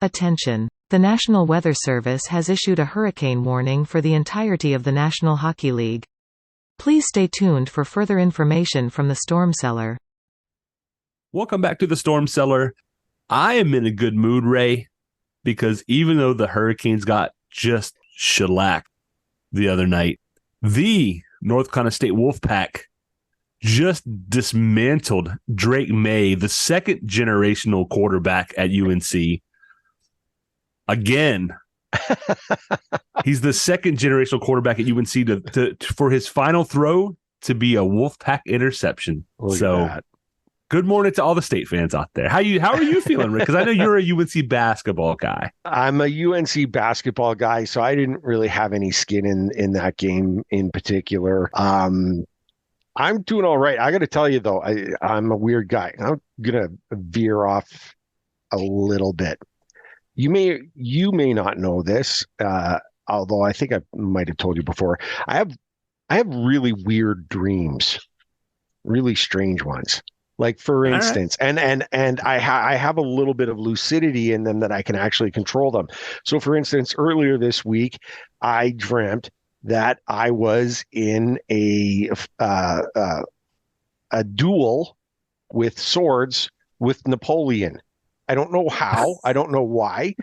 Attention! The National Weather Service has issued a hurricane warning for the entirety of the National Hockey League. Please stay tuned for further information from the Storm Cellar. Welcome back to the Storm Cellar. I am in a good mood, Ray, because even though the Hurricanes got just shellacked the other night, the North Carolina State Wolfpack just dismantled Drake May, the second generational quarterback at UNC. Again, he's the second generational quarterback at UNC to for his final throw to be a Wolfpack interception. Look so, at that. Good morning to all the State fans out there. How are you feeling, Rick? Because I know you're a UNC basketball guy. I'm a UNC basketball guy, so I didn't really have any skin in that game in particular. I'm doing all right. I got to tell you though, I'm a weird guy. I'm gonna veer off a little bit. You may not know this, although I think I might have told you before. I have really weird dreams, really strange ones. Like for instance, and I have a little bit of lucidity in them that I can actually control them. So for instance, earlier this week, I dreamt that I was in a duel with swords with Napoleon. I don't know how. I don't know why.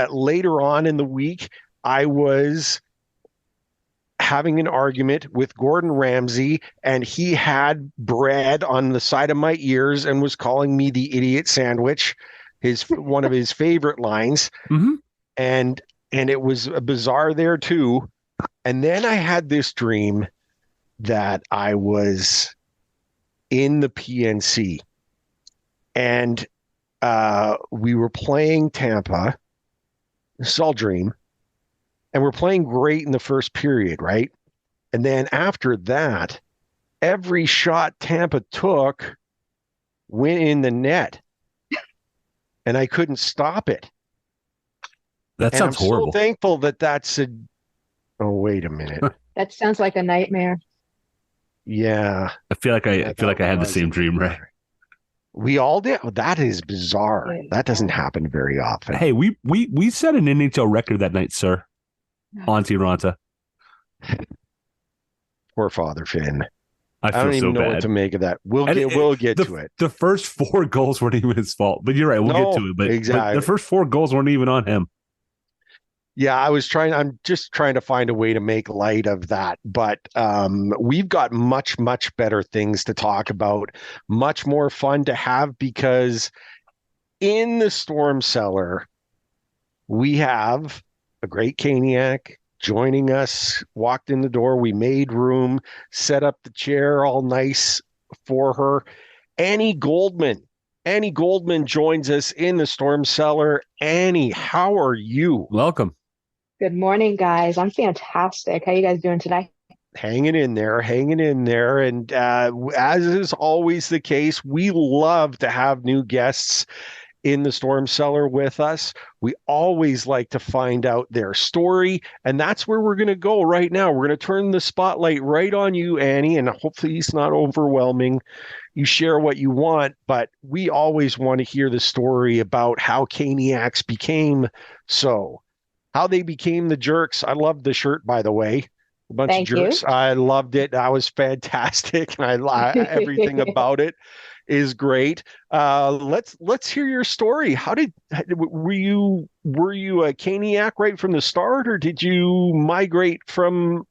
Later on in the week, I was having an argument with Gordon Ramsay, and he had bread on the side of my ears and was calling me the idiot sandwich, one of his favorite lines. Mm-hmm. And it was bizarre there too. And then I had this dream that I was in the PNC, and we were playing Tampa. This is all dream. And we're playing great in the first period, right? And then after that, every shot Tampa took went in the net. And I couldn't stop it. That sounds horrible. I'm so thankful that that's a... Oh, wait a minute. That sounds like a nightmare. Yeah. I feel like I had the same dream, right? We all did. Oh, that is bizarre. That doesn't happen very often. Hey, we set an NHL record that night, sir. Auntie Ronta. Poor Father Finn. I don't even know what to make of that. We'll get to it. The first 4 goals weren't even his fault, but you're right. We'll get to it. But, exactly. But the first 4 goals weren't even on him. Yeah, I'm just trying to find a way to make light of that. But we've got much, much better things to talk about, much more fun to have, because in the Storm Cellar, we have a great Caniac joining us, walked in the door. We made room, set up the chair all nice for her. Annie Goldman joins us in the Storm Cellar. Annie, how are you? Welcome. Good morning, guys. I'm fantastic. How you guys doing today? Hanging in there. And as is always the case, we love to have new guests in the Storm Cellar with us. We always like to find out their story, and that's where we're going to go right now. We're going to turn the spotlight right on you, Annie, and hopefully it's not overwhelming. You share what you want, but we always want to hear the story about how Caniacs became how they became the Jerks. I loved the shirt, by the way. A bunch of jerks. I loved it. That was fantastic, and everything about it is great. Let's hear your story. Were you a Caniac right from the start, or did you migrate from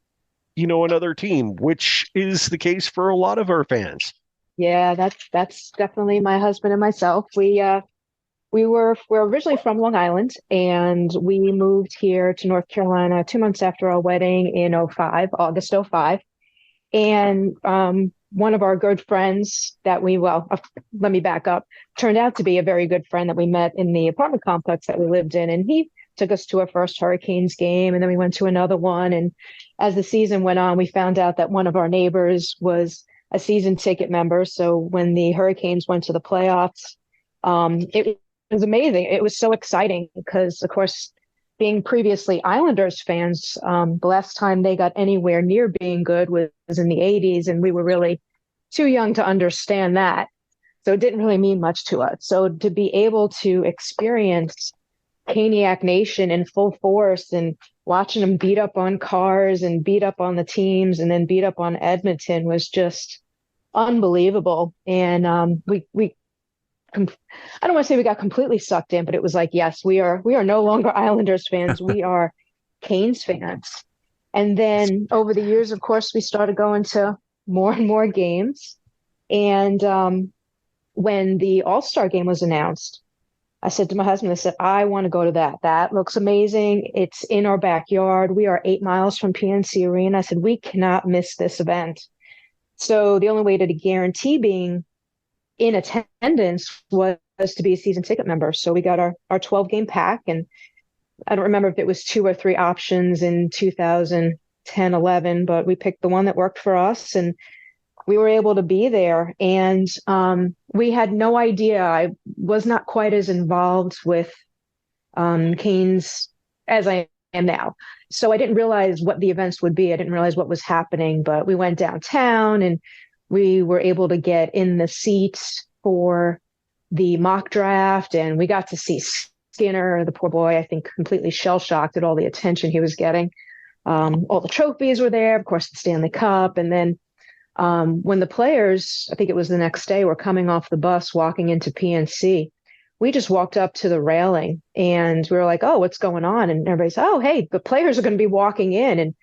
another team, which is the case for a lot of our fans? Yeah, that's definitely my husband and myself. We're originally from Long Island, and we moved here to North Carolina 2 months after our wedding in August 05. And one of our good friends that let me back up, turned out to be a very good friend that we met in the apartment complex that we lived in. And he took us to our first Hurricanes game, and then we went to another one. And as the season went on, we found out that one of our neighbors was a season ticket member. So when the Hurricanes went to the playoffs, it was amazing. It was so exciting because, of course, being previously Islanders fans, the last time they got anywhere near being good was in the 80s, and we were really too young to understand that. So it didn't really mean much to us. So to be able to experience Caniac Nation in full force, and watching them beat up on cars and beat up on the teams and then beat up on Edmonton was just unbelievable. And I don't want to say we got completely sucked in, but it was like, yes, we are no longer Islanders fans. We are Canes fans. And then over the years, of course, we started going to more and more games. And when the All-Star game was announced, I said to my husband, I said, I want to go to that. That looks amazing. It's in our backyard. We are 8 miles from PNC Arena. I said, we cannot miss this event. So the only way to guarantee being in attendance was to be a season ticket member. So we got our 12 game pack, and I don't remember if it was 2 or 3 options in 2010, 11, but we picked the one that worked for us, and we were able to be there. And we had no idea. I was not quite as involved with Canes as I am now. So I didn't realize what the events would be. I didn't realize what was happening, but we went downtown and we were able to get in the seats for the mock draft, and we got to see Skinner, the poor boy, I think completely shell-shocked at all the attention he was getting. All the trophies were there, of course, the Stanley Cup. And then when the players, I think it was the next day, were coming off the bus, walking into PNC, we just walked up to the railing and we were like, oh, what's going on? And everybody said, oh, hey, the players are going to be walking in. And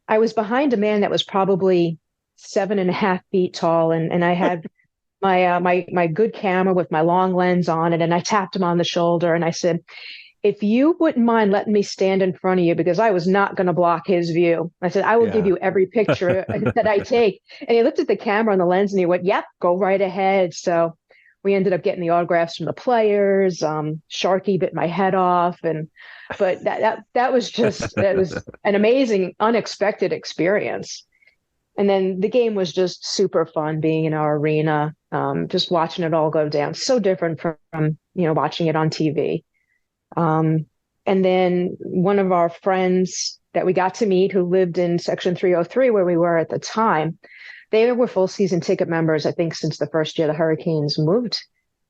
I was behind a man that was probably 7.5 feet tall. And I had my good camera with my long lens on it. And I tapped him on the shoulder and I said, if you wouldn't mind letting me stand in front of you, because I was not going to block his view. I said, I will give you every picture that I take. And he looked at the camera on the lens and he went, yep, go right ahead. So we ended up getting the autographs from the players. Sharky bit my head off. But that was an amazing, unexpected experience. And then the game was just super fun being in our arena, just watching it all go down. So different from watching it on TV. And then one of our friends that we got to meet who lived in Section 303 where we were at the time, they were full season ticket members, I think, since the first year the Hurricanes moved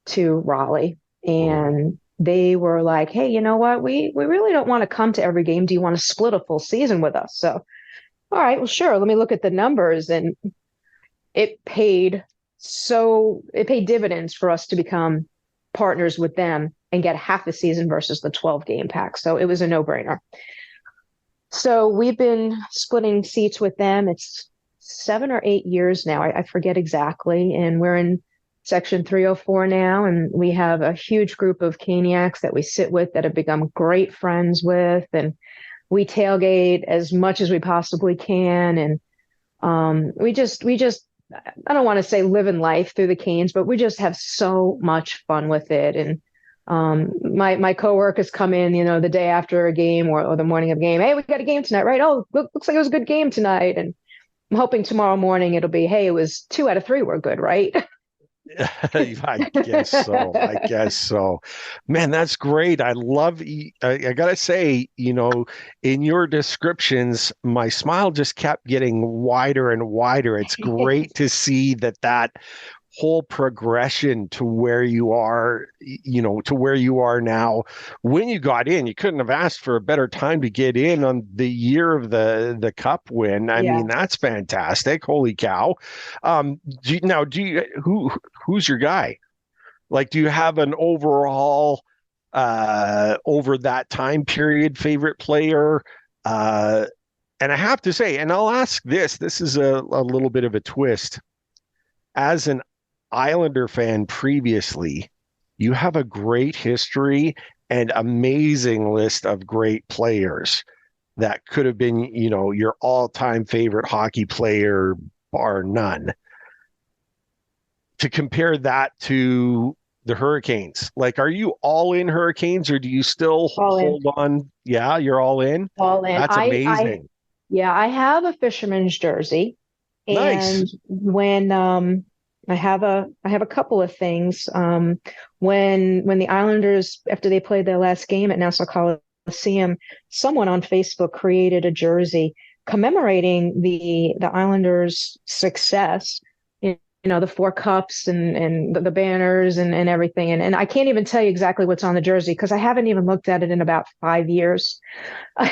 to Raleigh. And they were like, hey, you know what? We really don't want to come to every game. Do you want to split a full season with us? So, all right, well, sure. Let me look at the numbers. And it paid dividends for us to become partners with them and get half the season versus the 12 game pack. So it was a no-brainer. So we've been splitting seats with them. It's 7 or 8 years now. I forget exactly. And we're in Section 304 now. And we have a huge group of Caniacs that we sit with that have become great friends with. And we tailgate as much as we possibly can. And we just, I don't want to say living life through the Canes, but we just have so much fun with it. And my coworkers come in, the day after a game or the morning of a game. Hey, we got a game tonight, right? Oh, looks like it was a good game tonight. And I'm hoping tomorrow morning it'll be, hey, it was 2 out of 3 were good, right? I guess so. Man, that's great. I love, I gotta say, in your descriptions, my smile just kept getting wider and wider. It's great to see that whole progression to where you are, to where you are now. When you got in, you couldn't have asked for a better time to get in on the year of the cup win. I mean, that's fantastic. Holy cow. Who's your guy? Like, do you have an overall, over that time period, favorite player? And I have to say, and I'll ask this is a little bit of a twist. As an Islander fan previously, you have a great history and amazing list of great players that could have been, your all-time favorite hockey player, bar none. To compare that to the Hurricanes, like, are you all in Hurricanes or do you still hold on? Yeah, you're all in? All in. That's amazing. I have a Fisherman's jersey. Nice. And when I have a couple of things. When the Islanders, after they played their last game at Nassau Coliseum, someone on Facebook created a jersey commemorating the Islanders' success. the 4 cups and the banners and everything. And I can't even tell you exactly what's on the jersey because I haven't even looked at it in about 5 years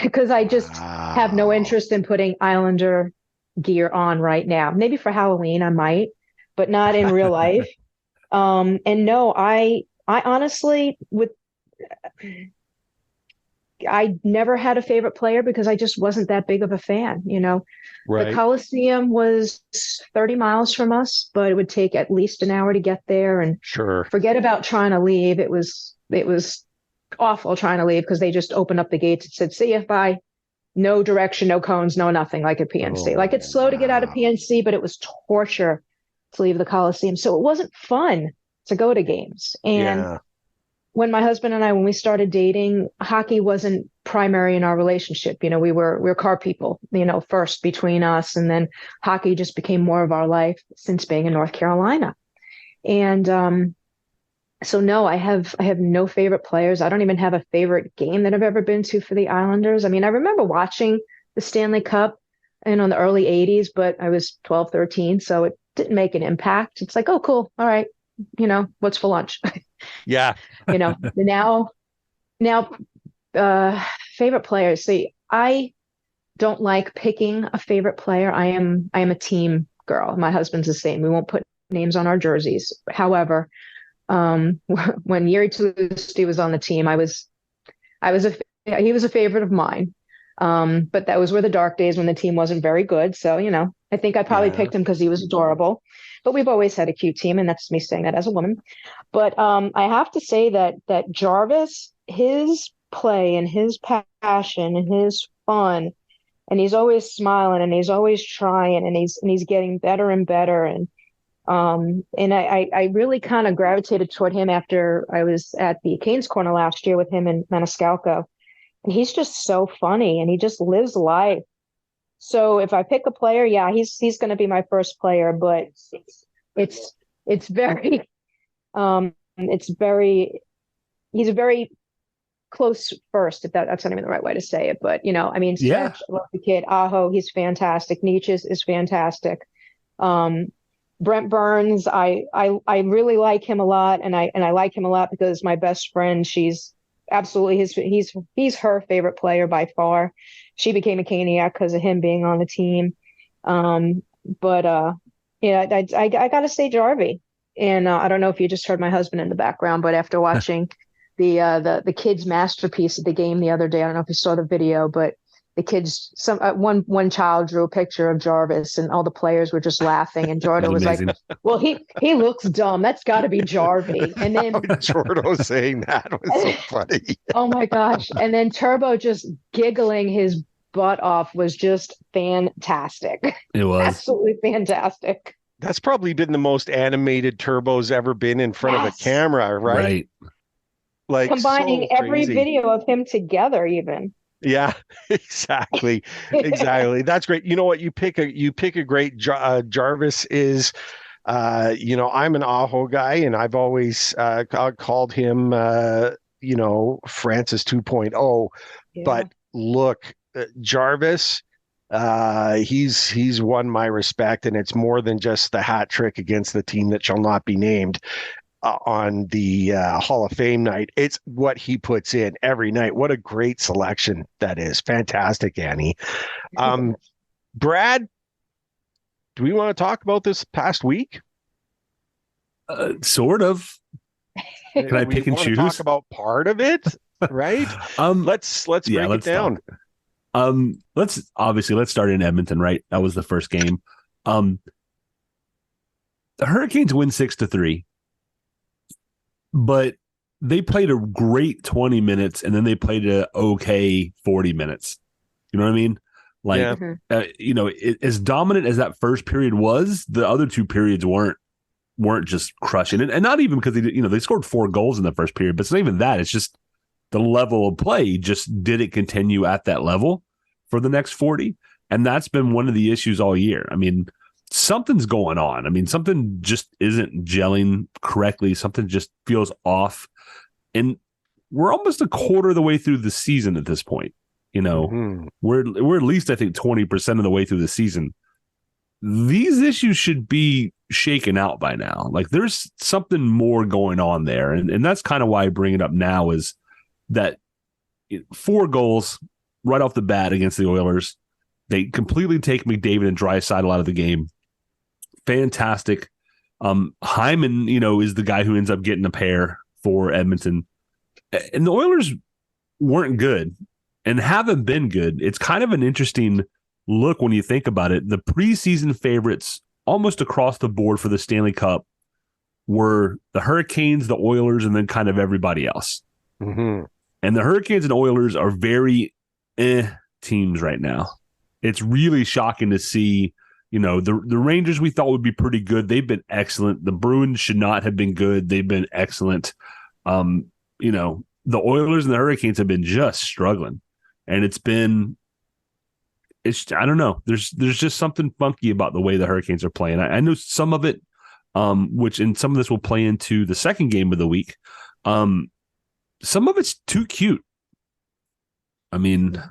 because I just have no interest in putting Islander gear on right now. Maybe for Halloween I might, but not in real life. And no, I honestly I never had a favorite player because I just wasn't that big of a fan. Right. The Coliseum was 30 miles from us, but it would take at least an hour to get there. And Sure. forget about trying to leave. It was awful trying to leave because they just opened up the gates and said, "See you, bye." No direction, no cones, no nothing like at PNC. Like it's slow to get out of PNC, but it was torture to leave the Coliseum. So it wasn't fun to go to games. And when my husband and I, when we started dating, hockey wasn't primary in our relationship. We were car people, first between us, and then hockey just became more of our life since being in North Carolina. And so no, I have no favorite players. I don't even have a favorite game that I've ever been to for the Islanders. I mean, I remember watching the Stanley Cup in the early 80s, but I was 12, 13, so it didn't make an impact. It's like, oh, cool. All right. What's for lunch? Yeah. Now, favorite players. See, I don't like picking a favorite player. I am a team girl. My husband's the same. We won't put names on our jerseys. However, when Yuri Tlusty was on the team, he was a favorite of mine. But those were the dark days when the team wasn't very good. So, I think I probably picked him because he was adorable. But we've always had a cute team, and that's me saying that as a woman. But I have to say that Jarvis, his play and his passion and his fun, and he's always smiling and he's always trying and he's getting better and better. And I really kind of gravitated toward him after I was at the Canes Corner last year with him and Maniscalco. And he's just so funny and he just lives life. So if I pick a player, yeah, he's going to be my first player, but it's very he's a very close first, if that's not even the right way to say it. But I mean, Serge, I love the kid. Aho, he's fantastic. Nietzsche is fantastic. Brent Burns, I really like him a lot, and I like him a lot because my best friend, she's absolutely he's her favorite player by far. She became a Caniac because of him being on the team. But I got to say Jarvie. And I don't know if you just heard my husband in the background, but after watching the kids' masterpiece at the game the other day, I don't know if you saw the video, but the kids, one child drew a picture of Jarvis, and all the players were just laughing. And Jordan was like, "Well, he looks dumb. That's got to be Jarvie." And then Jordan saying that was so funny. Oh my gosh! And then Turbo just giggling his butt off was just fantastic. It was absolutely fantastic. That's probably been the most animated Turbo's ever been in front of a camera, right? Like combining every video of him together, even. Yeah, exactly. That's great. You know what? You pick a great Jarvis is, I'm an Aho guy, and I've always called him, Francis 2.0. Yeah. But look, Jarvis, he's won my respect, and it's more than just the hat trick against the team that shall not be named. On the Hall of Fame night. It's what he puts in every night. What a great selection that is. Fantastic, Annie. Brad, do we want to talk about this past week? Sort of. Can I pick and choose? Talk about part of it, right? Let's break it down. Let's start in Edmonton, right? That was the first game. The Hurricanes win 6-3. But they played a great 20 minutes, and then they played a okay 40 minutes. You know what I mean? Like, as dominant as that first period was, the other two periods weren't just crushing it. And not even because they scored 4 goals in the first period, but it's not even that. It's just the level of play just didn't continue at that level for the next 40. And that's been one of the issues all year. I mean, something's going on. I mean, something just isn't gelling correctly. Something just feels off. And we're almost a quarter of the way through the season at this point. We're at least, I think, 20% of the way through the season. These issues should be shaken out by now. Like there's something more going on there. And that's kind of why I bring it up now is that 4 goals right off the bat against the Oilers. They completely take McDavid and Draisaitl out of the game. Fantastic. Hyman, is the guy who ends up getting a pair for Edmonton. And the Oilers weren't good and haven't been good. It's kind of an interesting look when you think about it. The preseason favorites almost across the board for the Stanley Cup were the Hurricanes, the Oilers, and then kind of everybody else. Mm-hmm. And the Hurricanes and Oilers are very teams right now. It's really shocking to see, the Rangers we thought would be pretty good. They've been excellent. The Bruins should not have been good. They've been excellent. The Oilers and the Hurricanes have been just struggling. And I don't know. There's just something funky about the way the Hurricanes are playing. I know some of it, and some of this will play into the second game of the week. Some of it's too cute. I mean,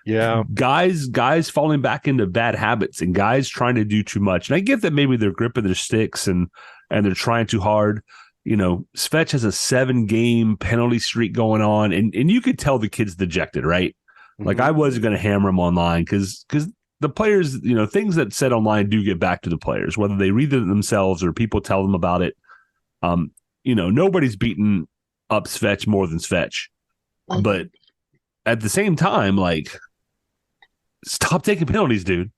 yeah, guys falling back into bad habits and guys trying to do too much. And I get that maybe they're gripping their sticks and they're trying too hard. Svech has a 7-game penalty streak going on, and you could tell the kid's dejected, right? Mm-hmm. Like I wasn't going to hammer him online because the players, things that said online do get back to the players, whether they read it themselves or people tell them about it. Nobody's beaten up Svech more than Svech, but at the same time, like, stop taking penalties, dude.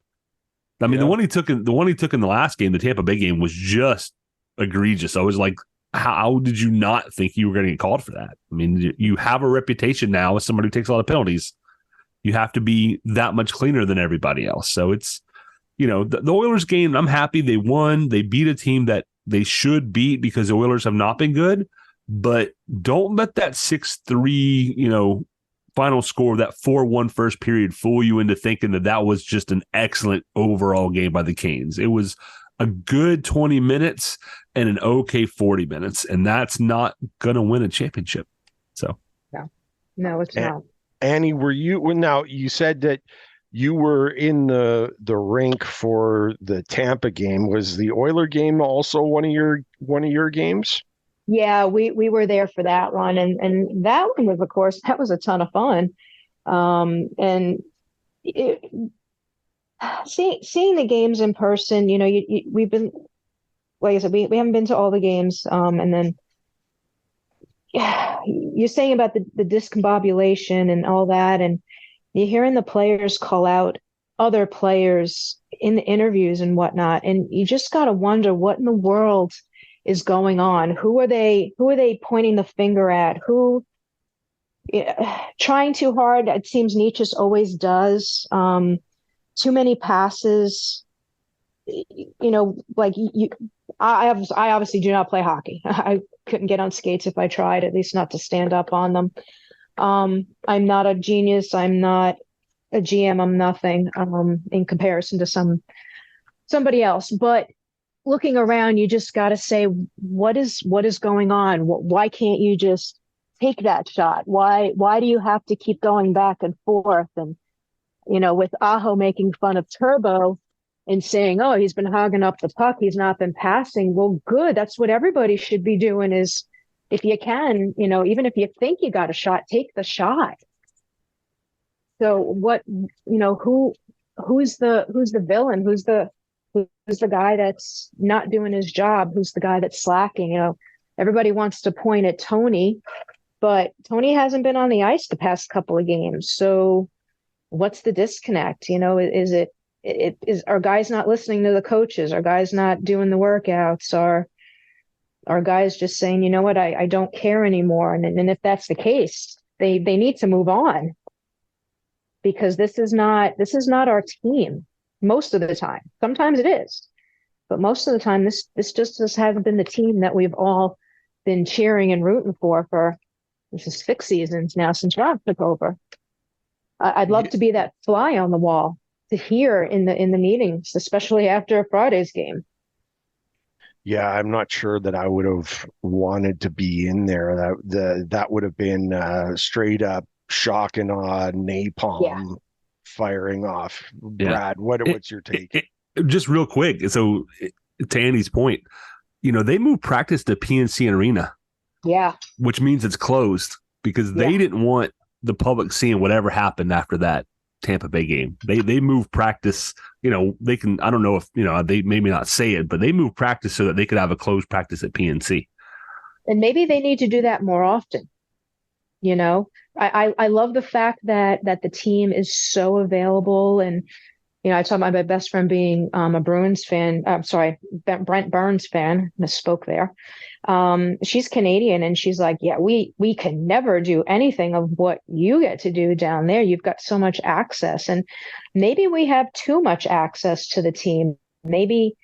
I mean, the one he took in the last game, the Tampa Bay game, was just egregious. I was like, how did you not think you were going to get called for that? I mean, you have a reputation now as somebody who takes a lot of penalties. You have to be that much cleaner than everybody else. So it's, the Oilers game, I'm happy they won. They beat a team that they should beat because the Oilers have not been good. But don't let that 6-3, final score, that 4-1 first period, fool you into thinking that was just an excellent overall game by the Canes. It was a good 20 minutes and an okay 40 minutes, and that's not going to win a championship. So, no, it's not. Annie, you said that you were in the rink for the Tampa game. Was the Oiler game also one of your games? Yeah, we were there for that one, and that one was, of course, that was a ton of fun. Seeing the games in person, we've been, like I said, we haven't been to all the games, and then you're saying about the discombobulation and all that, and you're hearing the players call out other players in the interviews and whatnot, and you just got to wonder what in the world is going on. Who are they pointing the finger at? Who trying too hard? It seems Nietzsche always does. Too many passes. I obviously do not play hockey. I couldn't get on skates if I tried, at least not to stand up on them. I'm not a genius. I'm not a GM. I'm nothing in comparison to somebody else. But looking around, you just got to say, what is going on? Why can't you just take that shot? Why do you have to keep going back and forth? And, with Aho making fun of Turbo and saying, oh, he's been hogging up the puck, he's not been passing. Well, good. That's what everybody should be doing, is if you can, even if you think you got a shot, take the shot. So who's the villain? Who's the guy that's not doing his job? Who's the guy that's slacking? Everybody wants to point at Tony, but Tony hasn't been on the ice the past couple of games. So what's the disconnect? Are guys not listening to the coaches? Are guys not doing the workouts? Are guys just saying, you know what, I don't care anymore? And if that's the case, they need to move on, because this is not our team. Most of the time. Sometimes it is, but most of the time, this just hasn't been the team that we've all been cheering and rooting for this is 6 seasons now since Rob took over. I'd love to be that fly on the wall to hear in the meetings, especially after Friday's game. Yeah, I'm not sure that I would have wanted to be in there. That would have been straight up shock and awe, napalm firing off. Brad, what's your take? Just real quick. So to Annie's point, they moved practice to PNC Arena, Yeah. which means it's closed because they didn't want the public seeing whatever happened after that Tampa Bay game. They moved practice, they can, I don't know if, they maybe not say it, but they moved practice so that they could have a closed practice at PNC. And maybe they need to do that more often. I love the fact that the team is so available. And, I talk about my best friend being a Bruins fan. I'm sorry, Brent Burns fan. Misspoke there. She's Canadian, and she's like, yeah, we can never do anything of what you get to do down there. You've got so much access. And maybe we have too much access to the team. Maybe,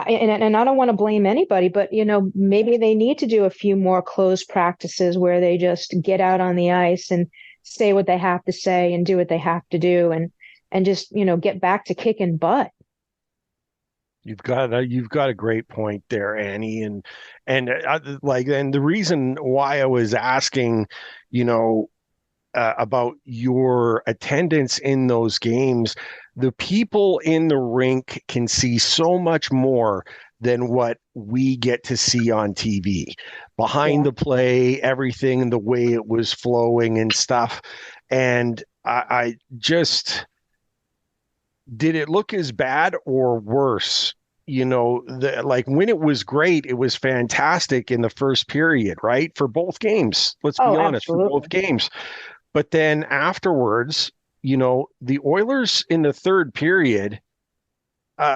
and I don't want to blame anybody, but, maybe they need to do a few more closed practices where they just get out on the ice and say what they have to say and do what they have to do and just, get back to kicking butt. You've got a great point there, Annie, and the reason why I was asking, about your attendance in those games, the people in the rink can see so much more than what we get to see on TV. Behind the play, everything, the way it was flowing and stuff. And I just, did it look as bad or worse? When it was great, it was fantastic in the first period, right? For both games. Let's be honest, absolutely. for both games. But then afterwards, the Oilers in the third period,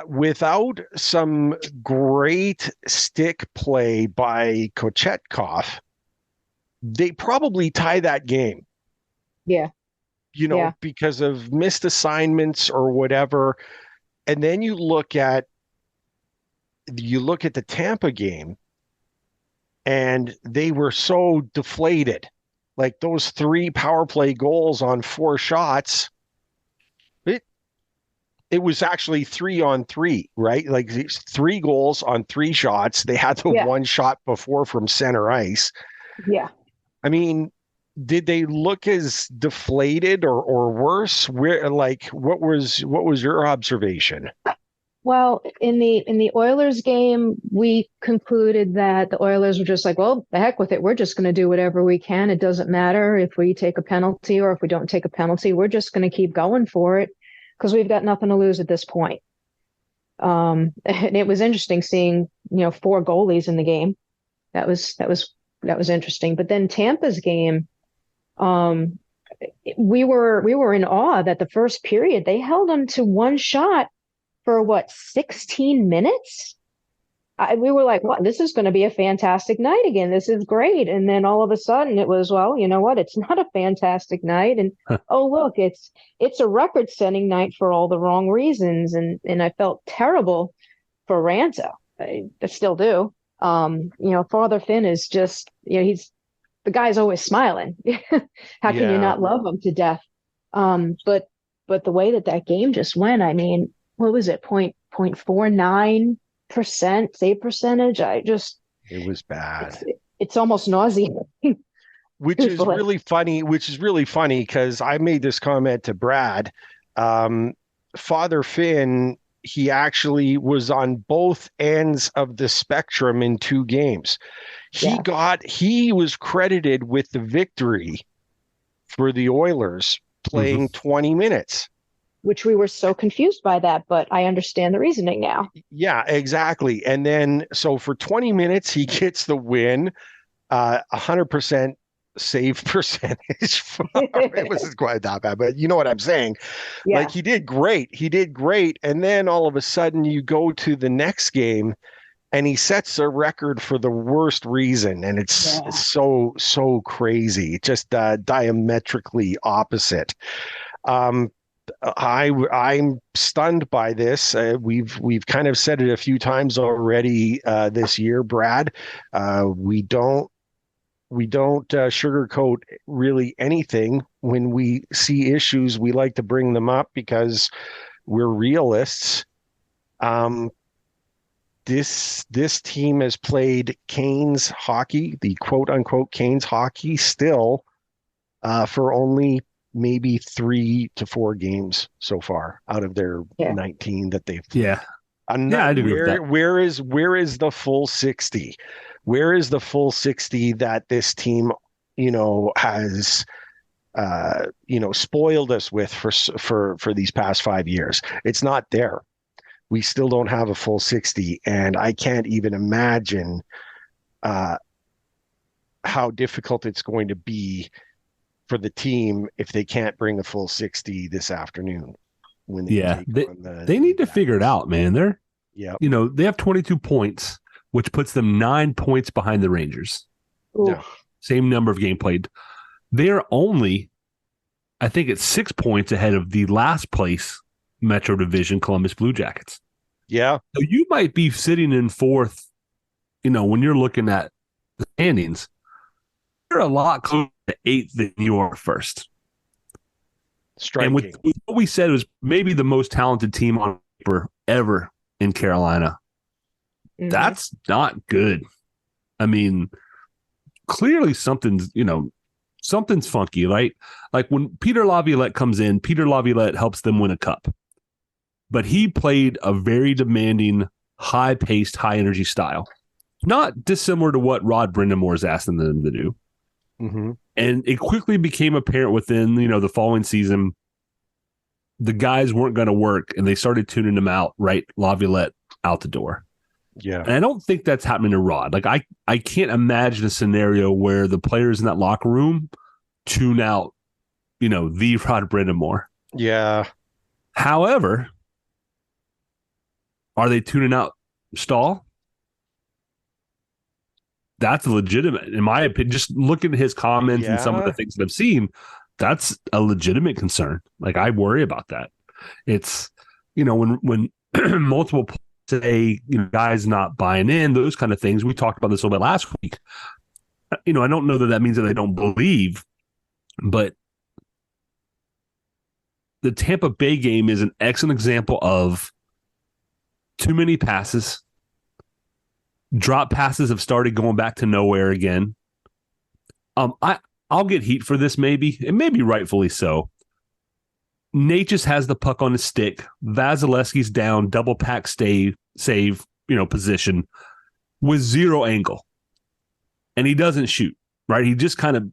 without some great stick play by Kochetkov, they probably tie that game. Yeah. Because of missed assignments or whatever. And then you look at the Tampa game, and they were so deflated. Like those 3 power play goals on 4 shots, it was actually 3-on-3, right? Like 3 goals on 3 shots. They had the 1 shot before from center ice. Yeah. I mean, did they look as deflated or worse? What was your observation? Well, in the Oilers game, we concluded that the Oilers were just like, well, the heck with it. We're just going to do whatever we can. It doesn't matter if we take a penalty or if we don't take a penalty. We're just going to keep going for it because we've got nothing to lose at this point. And it was interesting seeing, 4 goalies in the game. That was interesting. But then Tampa's game, we were in awe that the first period they held them to 1 shot for 16 minutes? We were like, well, this is going to be a fantastic night again. This is great. And then all of a sudden it was, well, you know what? It's not a fantastic night. And oh, look, it's a record setting night for all the wrong reasons. And I felt terrible for Ranta. I still do. Father Finn is just, the guy's always smiling. How can you not love him to death? But the way that game just went, I mean, what was it? 0.49% save percentage. It was bad. It's almost nauseating. Which is really funny because I made this comment to Brad. Father Finn, he actually was on both ends of the spectrum in 2 games. He was credited with the victory for the Oilers playing 20 minutes. Which we were so confused by that, but I understand the reasoning now. Yeah, exactly. And then, so for 20 minutes, he gets the win, 100% save percentage. It wasn't quite that bad, but you know what I'm saying? Yeah. Like he did great. And then all of a sudden you go to the next game and he sets a record for the worst reason. And it's so crazy. Just diametrically opposite. I'm stunned by this. We've kind of said it a few times already this year, Brad. We don't sugarcoat really anything. When we see issues, we like to bring them up because we're realists. This team has played Canes hockey, the quote unquote Canes hockey, still for only maybe 3 to 4 games so far out of their 19 that they've played. Yeah. Yeah, I'd agree with that. Where is the full 60? Where is the full 60 that this team, has spoiled us with for these past 5 years? It's not there. We still don't have a full 60, and I can't even imagine how difficult it's going to be for the team if they can't bring a full 60 this afternoon. When they they need to figure it out, man. They have 22 points, which puts them 9 points behind the Rangers. Yeah. Same number of game played. They're only, I think it's 6 points ahead of the last place Metro Division Columbus Blue Jackets. Yeah. So you might be sitting in fourth, when you're looking at the standings, you're a lot closer to eighth than you are first. Striking. And with what we said, it was maybe the most talented team on paper ever in Carolina. Mm-hmm. That's not good. I mean, clearly something's funky, right? Like when Peter Laviolette comes in, Peter Laviolette helps them win a cup. But he played a very demanding, high-paced, high-energy style. Not dissimilar to what Rod Brindamore is asking them to do. Mm-hmm. And it quickly became apparent within, the following season, the guys weren't going to work, and they started tuning them out, right? Laviolette out the door. Yeah. And I don't think that's happening to Rod. Like, I can't imagine a scenario where the players in that locker room tune out, the Rod Brindamore. Yeah. However, are they tuning out Stahl? That's legitimate, in my opinion. Just looking at his comments and some of the things that I've seen, that's a legitimate concern. Like, I worry about that. It's, when multiple say, guys not buying in, those kind of things. We talked about this a little bit last week. I don't know that means that they don't believe, but the Tampa Bay game is an excellent example of too many passes. Drop passes have started going back to nowhere again. I'll get heat for this, maybe, and maybe rightfully so. Natchez has the puck on his stick. Vasilevsky's down, double pack save, position with zero angle, and he doesn't shoot. Right, he just kind of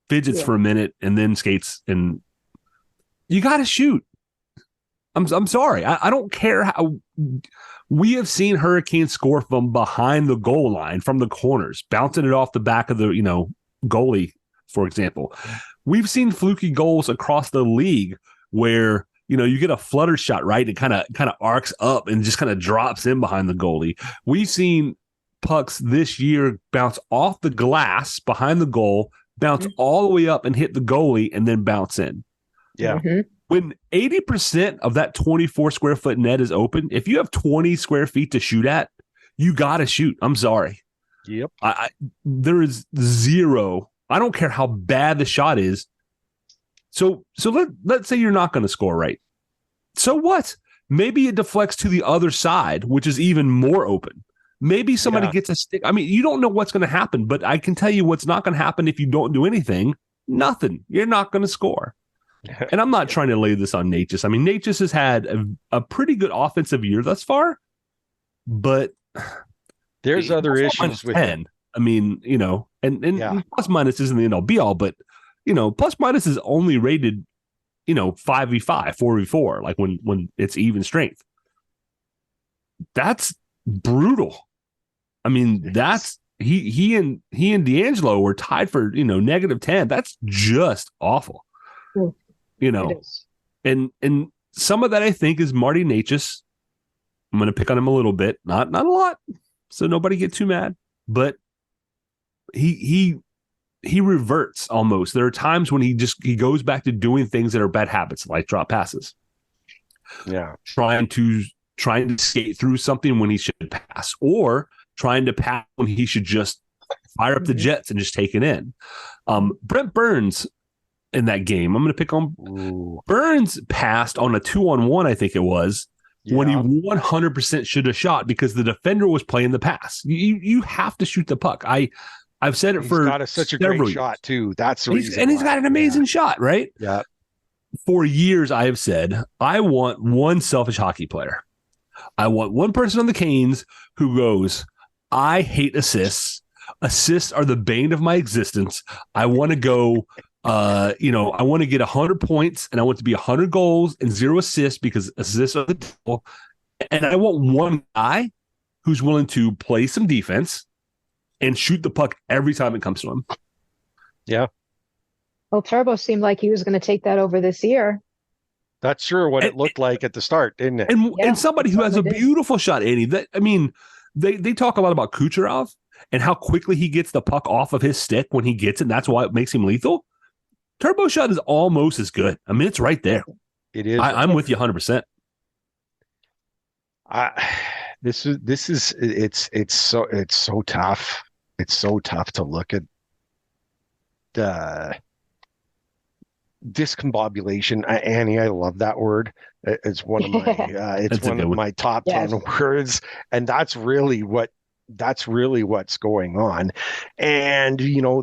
fidgets for a minute and then skates. And you got to shoot. I'm sorry. I don't care how. We have seen Hurricanes score from behind the goal line, from the corners, bouncing it off the back of the goalie, for example. We've seen fluky goals across the league where you get a flutter shot, right? It kind of arcs up and just kind of drops in behind the goalie. We've seen pucks this year bounce off the glass behind the goal, bounce all the way up and hit the goalie, and then bounce in. Yeah. Mm-hmm. When 80% of that 24 square foot net is open, if you have 20 square feet to shoot at, you got to shoot. I'm sorry. Yep. There is zero. I don't care how bad the shot is. So let's say you're not going to score, right? So what? Maybe it deflects to the other side, which is even more open. Maybe somebody gets a stick. I mean, you don't know what's going to happen, but I can tell you what's not going to happen if you don't do anything. Nothing. You're not going to score. And I'm not trying to lay this on Natchez. I mean, Natchez has had a pretty good offensive year thus far, but there's other issues with 10. It. I mean, and plus minus isn't the end all be all, but plus minus is only rated, 5v5, 4v4, like when it's even strength. That's brutal. I mean, that's he and D'Angelo were tied for -10. That's just awful. And some of that I think is Marty Natchez. I'm going to pick on him a little bit, not a lot, so nobody get too mad. But he reverts almost. There are times when he goes back to doing things that are bad habits, like drop passes. Yeah, trying to skate through something when he should pass, or trying to pass when he should just fire up the jets and just take it in. Brent Burns. In that game, I'm going to pick on Burns passed on a 2-on-1, I think it was, when he 100% should have shot because the defender was playing the pass. You have to shoot the puck. I've said it he's for got such a great shot too. That's the reason. And he's got an amazing shot, right? Yeah. For years, I have said I want one selfish hockey player. I want one person on the Canes who goes, I hate assists. Assists are the bane of my existence. I want to go, I want to get 100 points and I want to be 100 goals and 0 assists because assists are the devil. And I want one guy who's willing to play some defense and shoot the puck every time it comes to him. Yeah. Well, Turbo seemed like he was going to take that over this year. That's sure what it looked like at the start, didn't it? And somebody who has a beautiful shot, Annie. They talk a lot about Kucherov and how quickly he gets the puck off of his stick when he gets it, and that's why it makes him lethal. Turbo shot is almost as good. I mean, it's right there. It is. I'm with you 100%. It's so tough. It's so tough to look at the discombobulation. Annie, I love that word. It's one of my top 10 words, and that's really what's going on. And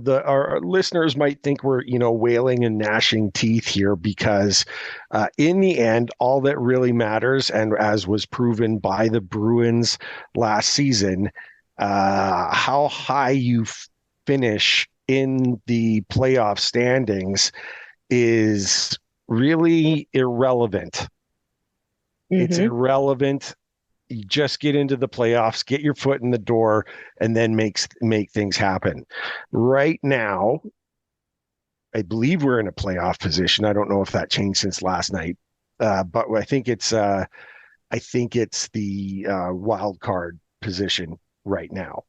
our listeners might think we're wailing and gnashing teeth here because in the end, all that really matters, and as was proven by the Bruins last season, how high you finish in the playoff standings is really irrelevant. Mm-hmm. It's irrelevant. You just get into the playoffs, get your foot in the door, and then make things happen. Right now, I believe we're in a playoff position. I don't know if that changed since last night, but I think it's the wild card position right now.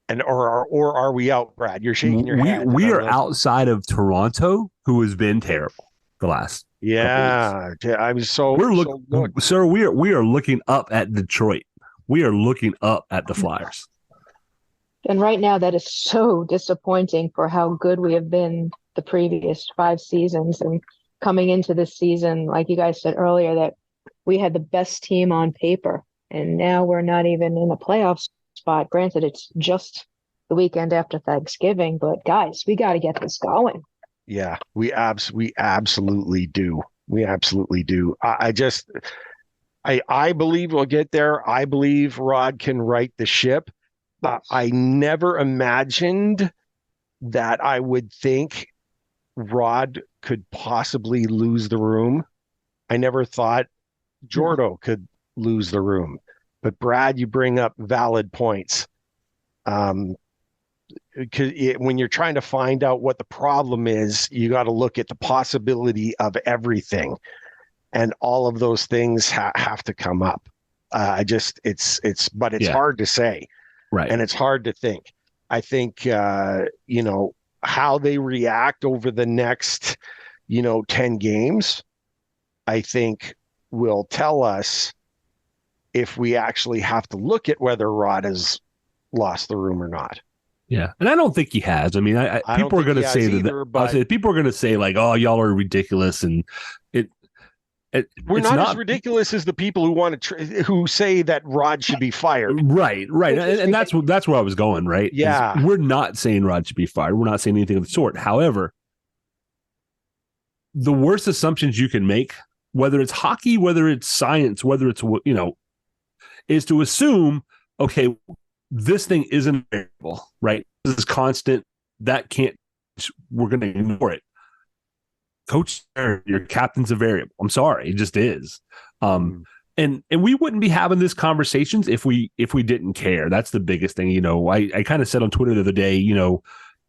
And or are we out, Brad? You're shaking your head. We are outside of Toronto, who has been terrible the last. Yeah, I'm so. Sir. We are looking up at Detroit. We are looking up at the Flyers. And right now, that is so disappointing for how good we have been the previous 5 seasons. And coming into this season, like you guys said earlier, that we had the best team on paper, and now we're not even in a playoff spot. Granted, it's just the weekend after Thanksgiving, but guys, we got to get this going. Yeah, we absolutely do. We absolutely do. I believe we'll get there. I believe Rod can right the ship. I never imagined that I would think Rod could possibly lose the room. I never thought Jordo could lose the room. But Brad, you bring up valid points. Because when you're trying to find out what the problem is, you got to look at the possibility of everything, and all of those things have to come up. It's hard to say, right? And it's hard to think. I think how they react over the next 10 games, I think will tell us if we actually have to look at whether Rod has lost the room or not. Yeah, and I don't think he has. I mean, people are going to say people are going to say like, "Oh, y'all are ridiculous," and we're not as ridiculous as the people who want to who say that Rod should be fired. Right, and that's where I was going. Right? Yeah, we're not saying Rod should be fired. We're not saying anything of the sort. However, the worst assumptions you can make, whether it's hockey, whether it's science, whether it's is to assume, okay, this thing isn't variable, right? This is constant. That can't. We're going to ignore it. Coach, your captain's a variable. I'm sorry, it just is. And we wouldn't be having these conversations if we didn't care. That's the biggest thing. I kind of said on Twitter the other day,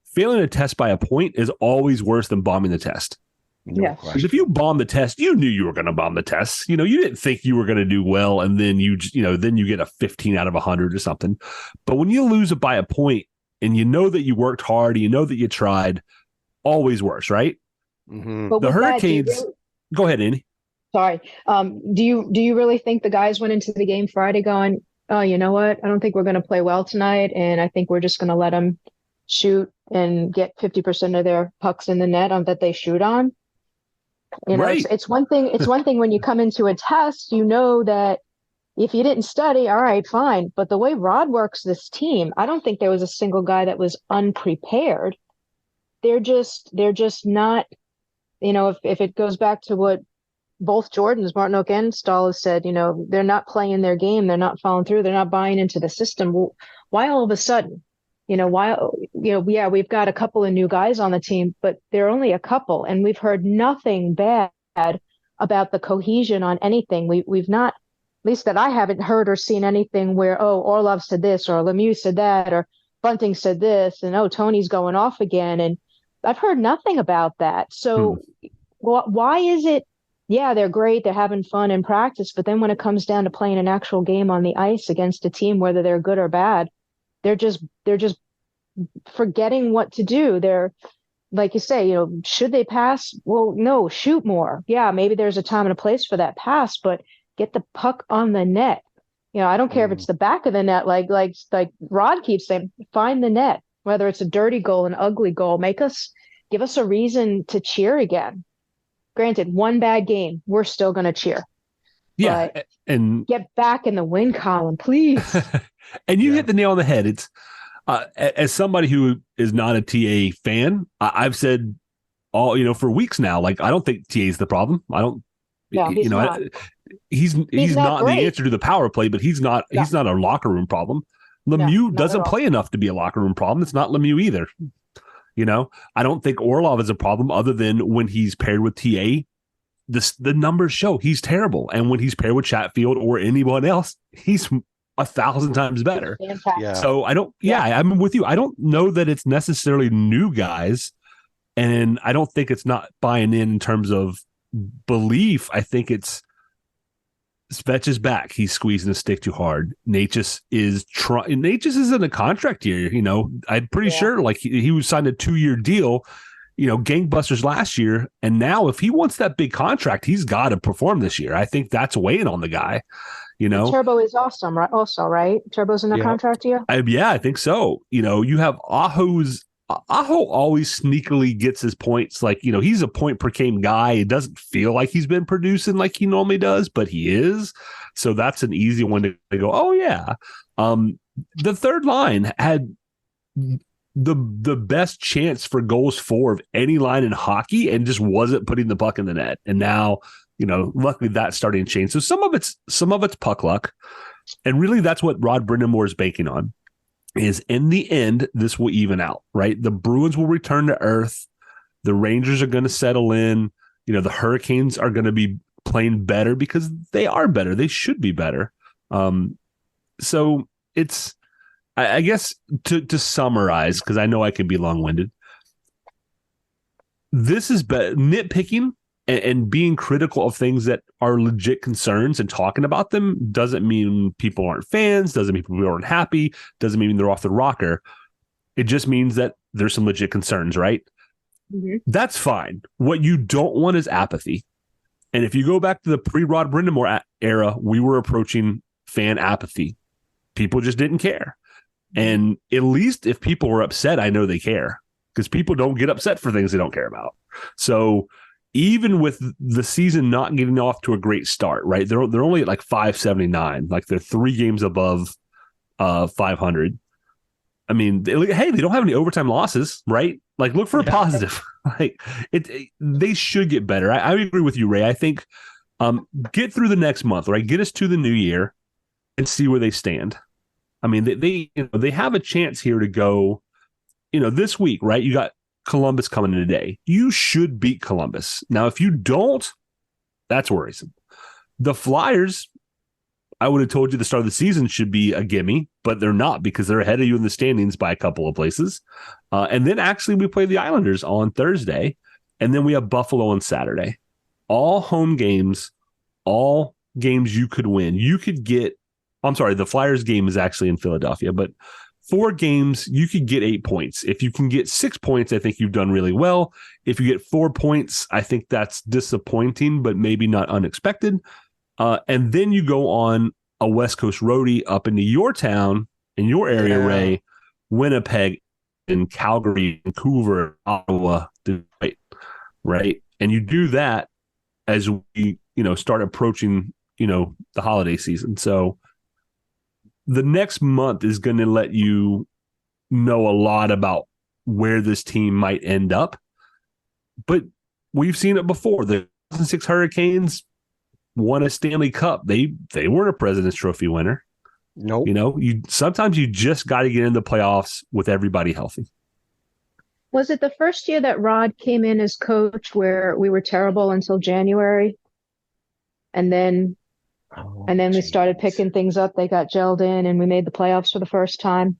failing a test by a point is always worse than bombing the test. Because if you bomb the test, you knew you were going to bomb the test. You didn't think you were going to do well, and then you get a 15 out of 100 or something. But when you lose it by a point, and you know that you worked hard, and you know that you tried, always worse, right? Mm-hmm. But the Hurricanes. Go ahead, Annie. Sorry. Do you really think the guys went into the game Friday going, "Oh, you know what? I don't think we're going to play well tonight, and I think we're just going to let them shoot and get 50% of their pucks in the net that they shoot on"? Right. It's one thing. It's one thing when you come into a test, that if you didn't study, all right, fine. But the way Rod works this team, I don't think there was a single guy that was unprepared. They're just not. If it goes back to what both Jordans, Martin Oak and Stahl, has said, they're not playing their game. They're not following through. They're not buying into the system. Well, why all of a sudden? Why, yeah, we've got a couple of new guys on the team, but they're only a couple, and we've heard nothing bad about the cohesion on anything. We've not, at least that I haven't heard or seen anything where, oh, Orlov said this, or Lemieux said that, or Bunting said this, and oh, Tony's going off again. And I've heard nothing about that. So why is it, yeah, they're great, they're having fun in practice, but then when it comes down to playing an actual game on the ice against a team, whether they're good or bad, they're just forgetting what to do. They're, like you say, should they pass? Well, no, shoot more. Yeah, maybe there's a time and a place for that pass, but get the puck on the net. I don't care if it's the back of the net, like Rod keeps saying, find the net, whether it's a dirty goal, an ugly goal, give us a reason to cheer again. Granted, one bad game, we're still going to cheer. Yeah. But and get back in the win column, please. And you hit the nail on the head. It's as somebody who is not a TA fan, I've said for weeks now, like, I don't think TA is the problem. I don't, no, he's not. He's not great. the answer to the power play, but he's not a locker room problem. Lemieux doesn't play enough to be a locker room problem. It's not Lemieux either. I don't think Orlov is a problem, other than when he's paired with TA, the numbers show he's terrible. And when he's paired with Chatfield or anyone else, he's 1,000 times better. Yeah. So I'm with you. I don't know that it's necessarily new guys, and I don't think it's not buying in terms of belief. I think it's Svetch is back. He's squeezing the stick too hard. Natchez is trying. Natchez is in a contract year. I'm pretty sure like he was signed a 2-year deal. Gangbusters last year, and now if he wants that big contract, he's got to perform this year. I think that's weighing on the guy. Turbo is awesome, right? Also, right? Turbo's in a contract year. I think so. You have Aho always sneakily gets his points. Like, he's a point per game guy. It doesn't feel like he's been producing like he normally does, but he is. So that's an easy one to go, oh yeah. The third line had the best chance for goals for of any line in hockey and just wasn't putting the puck in the net. And now, luckily that's starting to change. So some of it's puck luck. And really that's what Rod Brindamore is banking on. Is in the end, this will even out, right? The Bruins will return to earth. The Rangers are going to settle in. The Hurricanes are going to be playing better because they are better. They should be better. So it's, I guess, to summarize, because I know I can be long-winded, this is nitpicking and being critical of things that are legit concerns and talking about them doesn't mean people aren't fans, doesn't mean people aren't happy, doesn't mean they're off the rocker. It just means that there's some legit concerns, right? Mm-hmm. That's fine. What you don't want is apathy. And if you go back to the pre-Rod Brindamore era, we were approaching fan apathy. People just didn't care. And at least if people were upset, I know they care, because people don't get upset for things they don't care about. So even with the season not getting off to a great start, right? They're only at like 579, like they're 3 games above 500. I mean, hey, they don't have any overtime losses, right? Like, look for a positive. Like, they should get better. I agree with you, Ray. I think get through the next month, right? Get us to the new year and see where they stand. I mean, they have a chance here to go. This week, right? You got Columbus coming in today. You should beat Columbus. Now, if you don't, that's worrisome. The Flyers, I would have told you the start of the season should be a gimme, but they're not, because they're ahead of you in the standings by a couple of places. And then actually we play the Islanders on Thursday, and then we have Buffalo on Saturday. All home games, all games you could win. You could get, I'm sorry, the Flyers game is actually in Philadelphia, but 4 games, you could get 8 points. If you can get 6 points, I think you've done really well. If you get 4 points, I think that's disappointing, but maybe not unexpected. And then you go on a West Coast roadie up into your town, in your area, Ray, Winnipeg, and Calgary, Vancouver, Ottawa, Detroit, right? And you do that as we, start approaching, the holiday season. So the next month is going to let you know a lot about where this team might end up. But we've seen it before. The 2006 Hurricanes won a Stanley Cup. They weren't a President's Trophy winner. Nope. You know, sometimes you just got to get into the playoffs with everybody healthy. Was it the first year that Rod came in as coach where we were terrible until January? And then we started picking things up. They got gelled in and we made the playoffs for the first time.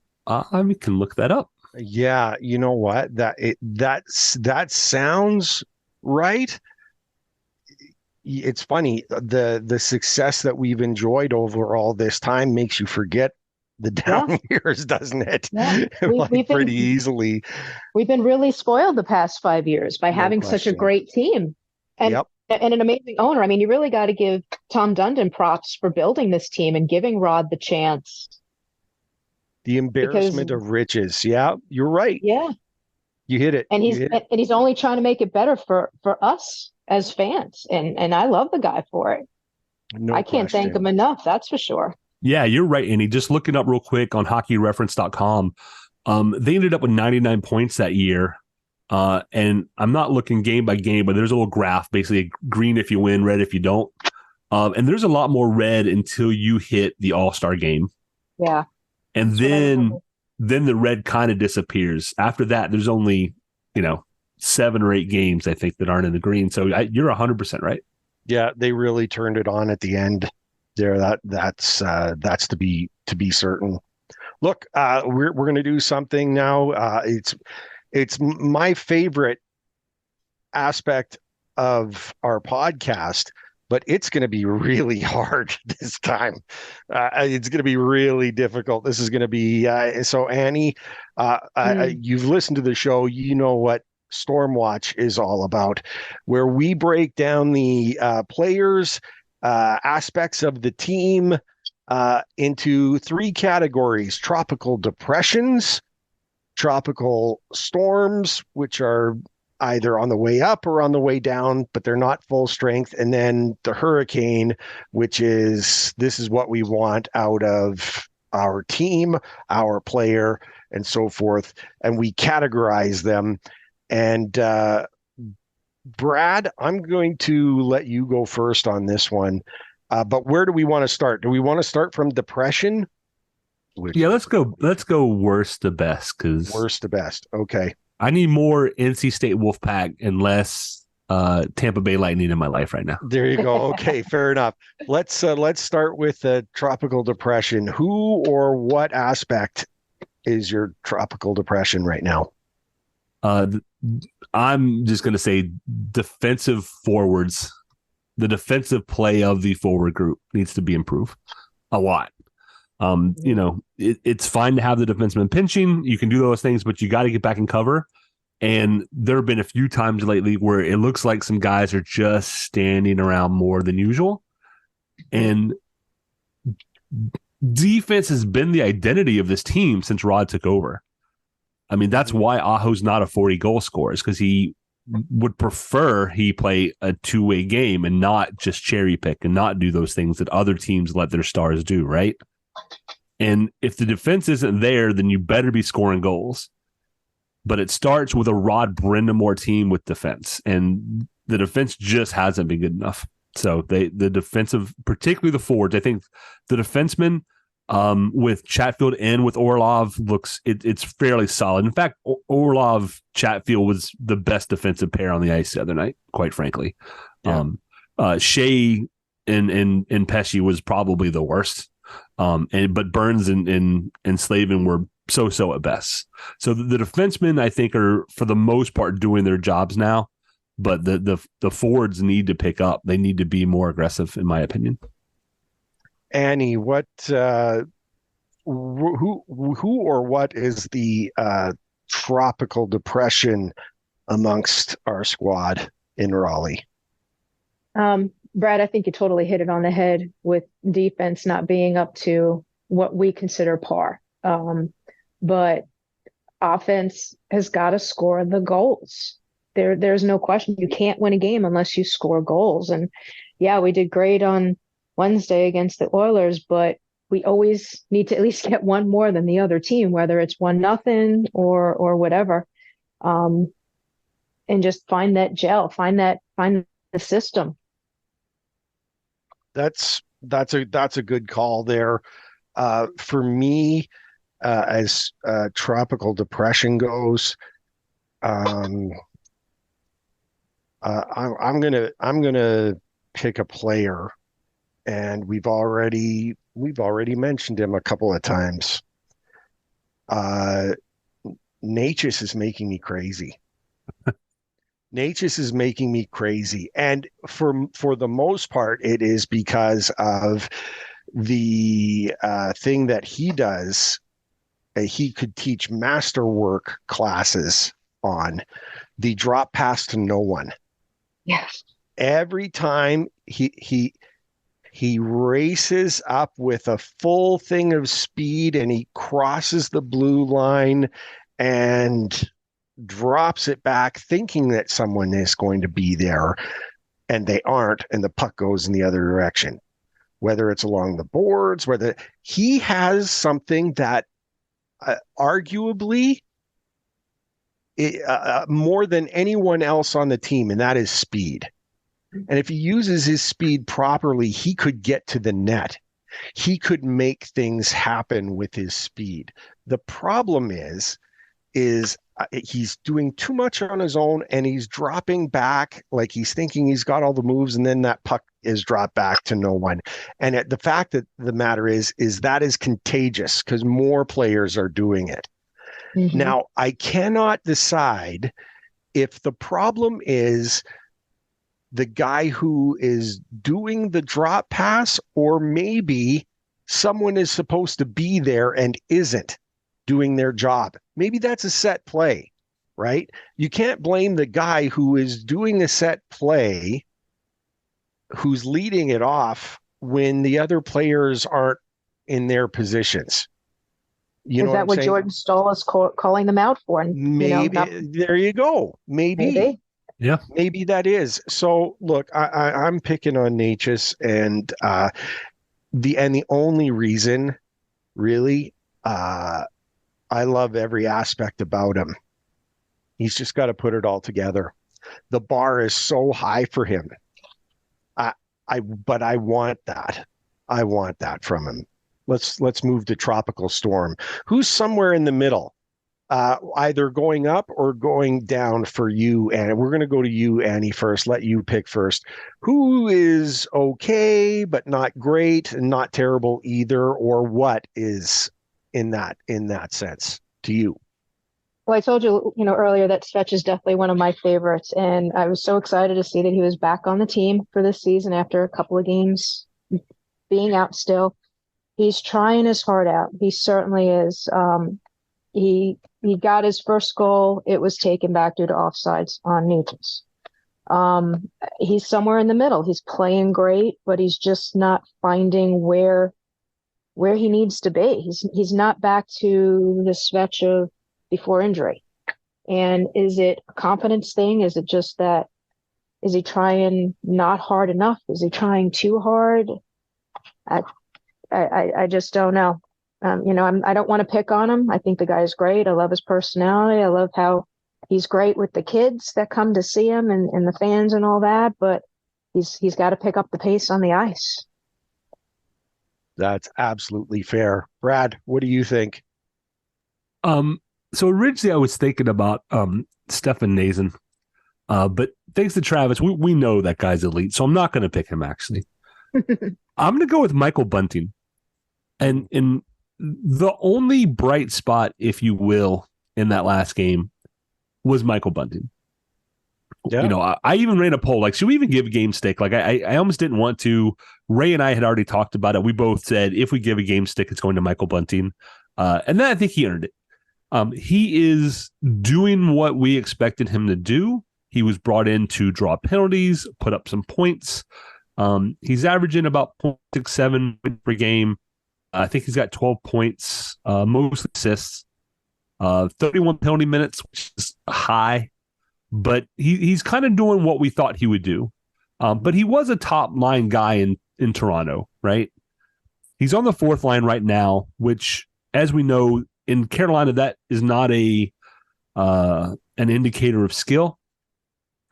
We can look that up. Yeah, you know what? That sounds right. It's funny, the success that we've enjoyed over all this time makes you forget the down years, doesn't it? Yeah. Pretty easily. We've been really spoiled the past 5 years by having such a great team and an amazing owner. I mean, you really got to give Tom Dundon props for building this team and giving Rod the chance. The embarrassment of riches. Yeah, you're right. Yeah. You hit it. And he's only trying to make it better for us as fans. And I love the guy for it. I can't thank him enough, that's for sure. Yeah, you're right, Annie. Just looking up real quick on hockeyreference.com, they ended up with 99 points that year. And I'm not looking game by game, but there's a little graph, basically green if you win, red if you don't. And there's a lot more red until you hit the All-Star game. Yeah. And then the red kind of disappears. After that, there's only, 7 or 8 games, I think, that aren't in the green. So you're 100% right. Yeah, they really turned it on at the end there. That's to be certain. Look, we're going to do something now. It's my favorite aspect of our podcast, but it's going to be really hard this time. It's going to be really difficult. This is going to be so Annie, you've listened to the show. You know what Stormwatch is all about, where we break down the players, aspects of the team into 3 categories: tropical depressions, tropical storms, which are either on the way up or on the way down, but they're not full strength. And then the hurricane, which is, this is what we want out of our team, our player, and so forth. And we categorize them. And Brad, I'm going to let you go first on this one. But where do we want to start? Do we want to start from depression? Let's go worst to best. Worst to best. Okay. I need more NC State Wolfpack and less Tampa Bay Lightning in my life right now. There you go. Okay, fair enough. Let's start with tropical depression. Who or what aspect is your tropical depression right now? I'm just going to say defensive forwards. The defensive play of the forward group needs to be improved a lot. It's fine to have the defenseman pinching. You can do those things, but you got to get back in cover. And there have been a few times lately where it looks like some guys are just standing around more than usual. And defense has been the identity of this team since Rod took over. I mean, that's why Aho's not a 40-goal scorer, is because he would prefer he play a 2-way game and not just cherry pick and not do those things that other teams let their stars do, right? And if the defense isn't there, then you better be scoring goals. But it starts with a Rod Brindamore team with defense, and the defense just hasn't been good enough. So the defensive, particularly the forwards, I think the defensemen with Chatfield and with Orlov it's fairly solid. In fact, Orlov Chatfield was the best defensive pair on the ice the other night, quite frankly. Yeah. Shea and Pesci was probably the worst. But Burns and Slavin were so at best. So the defensemen, I think, are for the most part doing their jobs now, but the forwards need to pick up. They need to be more aggressive, in my opinion. Annie, what who or what is the tropical depression amongst our squad in Raleigh? Brad, I think you totally hit it on the head with defense not being up to what we consider par. But offense has got to score the goals. There's no question. You can't win a game unless you score goals. And yeah, we did great on Wednesday against the Oilers, but we always need to at least get one more than the other team, whether it's 1-0 or whatever. And just find that gel, find that the system. That's a good call there. For me, as tropical depression goes, I'm gonna pick a player, and we've already mentioned him a couple of times. Natchez is making me crazy. Natchez is making me crazy, and for the most part, it is because of the thing that he does. He could teach masterwork classes on the drop pass to no one. Yes. Every time he races up with a full thing of speed and he crosses the blue line and drops it back thinking that someone is going to be there, and they aren't, and the puck goes in the other direction. Whether it's along the boards, whether he has something that arguably more than anyone else on the team, and that is speed. And if he uses his speed properly, he could get to the net. He could make things happen with his speed. The problem is he's doing too much on his own, and he's dropping back like he's thinking he's got all the moves, and then that puck is dropped back to no one. And the fact that the matter is that is contagious because more players are doing it. Mm-hmm. Now, I cannot decide if the problem is the guy who is doing the drop pass, or maybe someone is supposed to be there and isn't doing their job. Maybe that's a set play, right? You can't blame the guy who is doing a set play, who's leading it off when the other players aren't in their positions. Is that what Jordan Staal is calling them out for? And, maybe there you go. Maybe. Yeah, maybe that is. So look, I'm picking on Natchez, and the only reason, really, I love every aspect about him. He's just got to put it all together. The bar is so high for him. But I want that. I want that from him. Let's move to Tropical Storm, who's somewhere in the middle. Either going up or going down for you, and we're going to go to you, Annie, first. Let you pick first. Who is okay but not great and not terrible either, or what is in that sense to you? Well, I told you, earlier that Svetch is definitely one of my favorites, and I was so excited to see that he was back on the team for this season after a couple of games being out still. He's trying his heart out. He certainly is. He got his first goal. It was taken back due to offsides on Natchez. He's somewhere in the middle. He's playing great, but he's just not finding where he needs to be. He's not back to the Svetch of before injury. And is it a confidence thing? Is it just that? Is he trying not hard enough? Is he trying too hard? I just don't know. I don't want to pick on him. I think the guy is great. I love his personality. I love how he's great with the kids that come to see him and the fans and all that. But he's got to pick up the pace on the ice. That's absolutely fair. Brad, what do you think? So originally I was thinking about Stefan Nazen, but thanks to Travis, we know that guy's elite, so I'm not going to pick him, actually. I'm going to go with Michael Bunting. And the only bright spot, if you will, in that last game was Michael Bunting. Yeah. I even ran a poll, like, should we even give a game stick? Like, I almost didn't want to. Ray and I had already talked about it. We both said, if we give a game stick, it's going to Michael Bunting. And then I think he earned it. He is doing what we expected him to do. He was brought in to draw penalties, put up some points. He's averaging about 0.67 per game. I think he's got 12 points, most assists, 31 penalty minutes, which is high. But he's kind of doing what we thought he would do. But he was a top line guy in Toronto, right? He's on the fourth line right now, which, as we know, in Carolina, that is not an indicator of skill.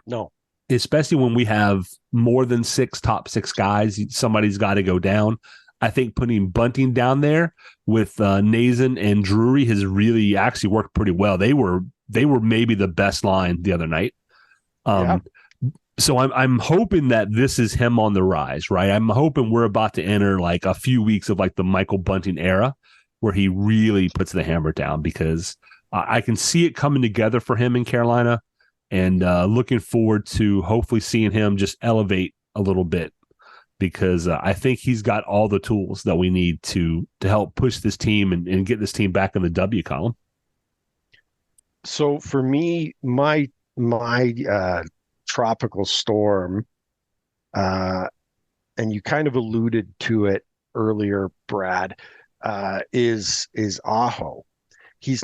No. especially when we have more than 6 top 6 guys. Somebody's got to go down. I think putting Bunting down there with Nazen and Drury has really actually worked pretty well. They were maybe the best line the other night. So I'm hoping that this is him on the rise, right? I'm hoping we're about to enter like a few weeks of like the Michael Bunting era where he really puts the hammer down, because I can see it coming together for him in Carolina, and looking forward to hopefully seeing him just elevate a little bit, because I think he's got all the tools that we need to help push this team and get this team back in the W column. So for me, my tropical storm, and you kind of alluded to it earlier, Brad, is Aho. He's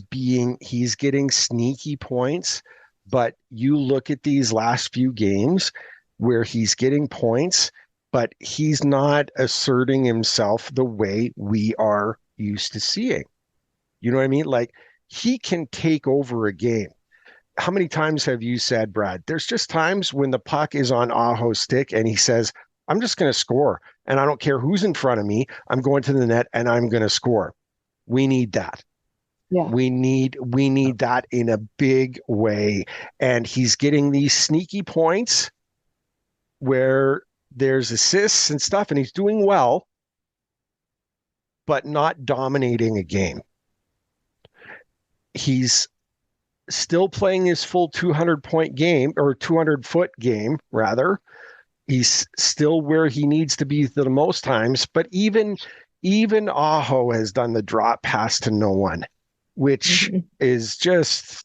getting sneaky points, but you look at these last few games where he's getting points, but he's not asserting himself the way we are used to seeing. You know what I mean? Like, he can take over a game. How many times have you said, Brad, there's just times when the puck is on Aho's stick and he says, I'm just going to score, and I don't care who's in front of me. I'm going to the net and I'm going to score. We need that. Yeah. We need that in a big way. And he's getting these sneaky points where there's assists and stuff, and he's doing well, but not dominating a game. He's still playing his full 200-point game, or 200-foot game, rather. He's still where he needs to be the most times, but even Aho has done the drop pass to no one, which is just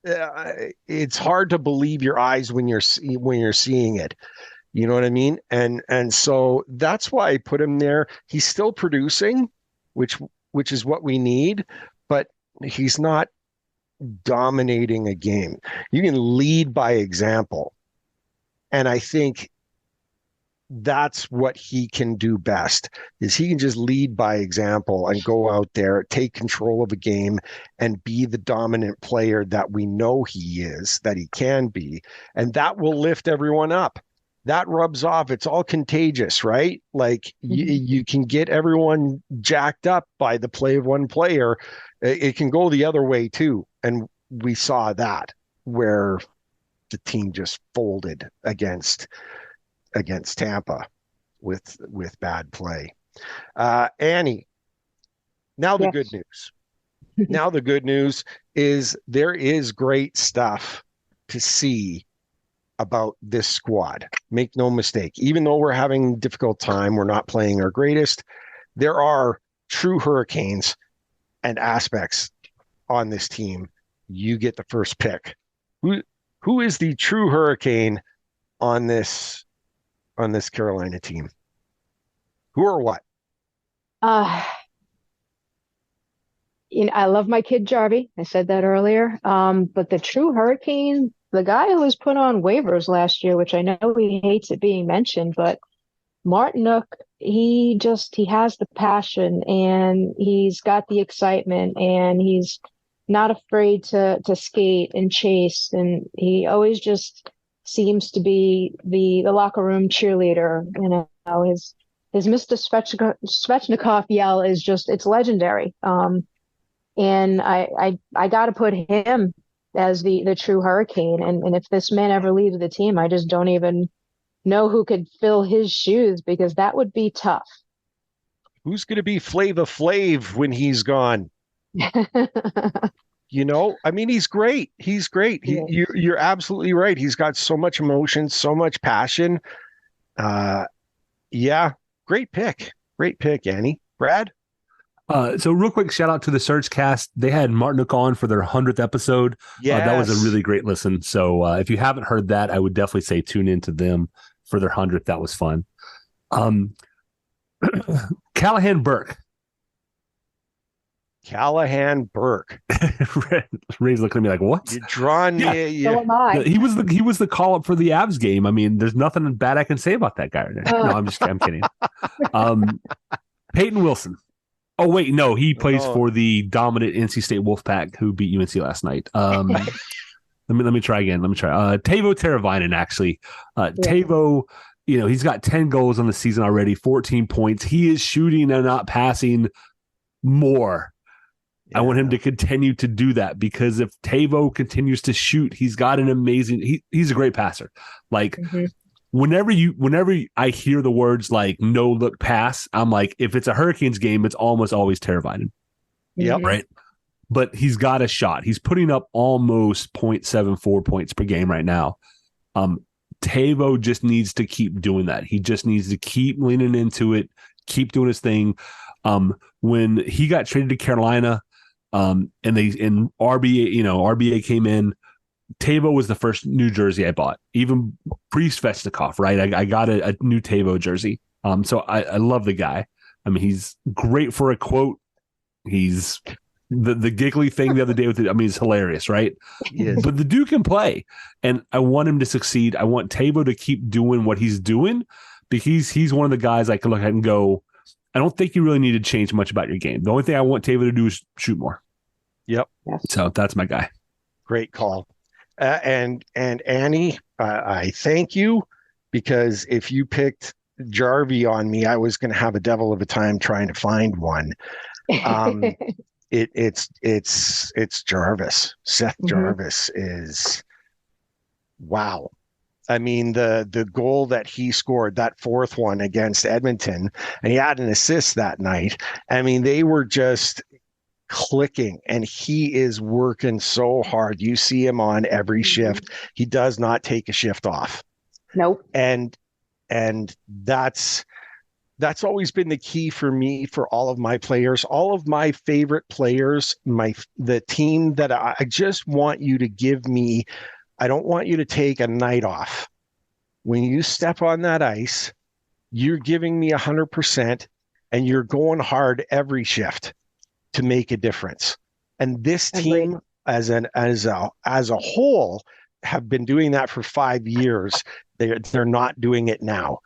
it's hard to believe your eyes when you're seeing it. You know what I mean? And so that's why I put him there. He's still producing, which is what we need, but he's not dominating a game. You can lead by example, and I think that's what he can do best, is he can just lead by example and go out there, take control of a game, and be the dominant player that we know he is, that he can be, and that will lift everyone up. That rubs off. It's all contagious, right? Like, you can get everyone jacked up by the play of one player. It can go the other way too, and we saw that where the team just folded against Tampa with bad play. Annie, now the good news. Now the good news is there is great stuff to see about this squad. Make no mistake, even though we're having a difficult time, we're not playing our greatest, there are true Hurricanes and aspects on this team. You get the first pick. Who is the true Hurricane on this Carolina team? Who or what? I love my kid Jarvie. I said that earlier. But the true Hurricane, the guy who was put on waivers last year, which I know he hates it being mentioned, but Martinook, he has the passion, and he's got the excitement, and he's not afraid to skate and chase, and he always just seems to be the locker room cheerleader. You know, his Mr. Svechnikov yell is just, it's legendary. And I got to put him as the true Hurricane. And if this man ever leaves the team, I just don't even know who could fill his shoes, because that would be tough. Who's going to be Flava Flav when he's gone? You know, I mean, he's great. He's great. You're absolutely right. He's got so much emotion, so much passion. Yeah, great pick. Great pick, Annie. Brad? So real quick, shout out to the Search Cast. They had Martinook on for their 100th episode. Yes. That was a really great listen. So if you haven't heard that, I would definitely say tune into them for their 100th. That was fun. Callahan Burke. Ray's looking at me like, what? You're drawn. So am I. He was the call up for the Avs game. I mean, there's nothing bad I can say about that guy. No, I'm kidding. Peyton Wilson. Oh wait, no, he plays for the dominant NC State Wolfpack who beat UNC last night. Let me try again. Teuvo Teravainen, actually. Teuvo, he's got 10 goals on the season already, 14 points. He is shooting and not passing more. I want him to continue to do that, because if Teuvo continues to shoot, he's got an amazing. He's a great passer. Like whenever I hear the words like no look pass, I'm like, if it's a Hurricanes game, it's almost always Teravainen. Yep. Right. But he's got a shot. He's putting up almost 0.74 points per game right now. Teuvo just needs to keep doing that. He just needs to keep leaning into it, keep doing his thing. When he got traded to Carolina, and RBA came in, Teuvo was the first New Jersey I bought, even pre-Svechnikov, right? I got a new Teuvo jersey. So I love the guy. I mean, he's great for a quote. He's the giggly thing the other day with it. I mean, it's hilarious, right? Yes. But the dude can play, and I want him to succeed. I want Teuvo to keep doing what he's doing, because he's one of the guys I can look at and go, I don't think you really need to change much about your game. The only thing I want Teuvo to do is shoot more. Yep. So that's my guy. Great call. And Annie, I thank you, because if you picked Jarvie on me, I was going to have a devil of a time trying to find one. It's Jarvis. Seth Jarvis is wow. I mean, the goal that he scored, that fourth one against Edmonton, and he had an assist that night. I mean, they were just clicking, and he is working so hard. You see him on every shift. He does not take a shift off. Nope. And that's always been the key for me, for all of my players, all of my favorite players, the team that I just want you to give me. I don't want you to take a night off. When you step on that ice, you're giving me 100%, and you're going hard every shift to make a difference. And this team as a whole have been doing that for 5 years. They're not doing it now.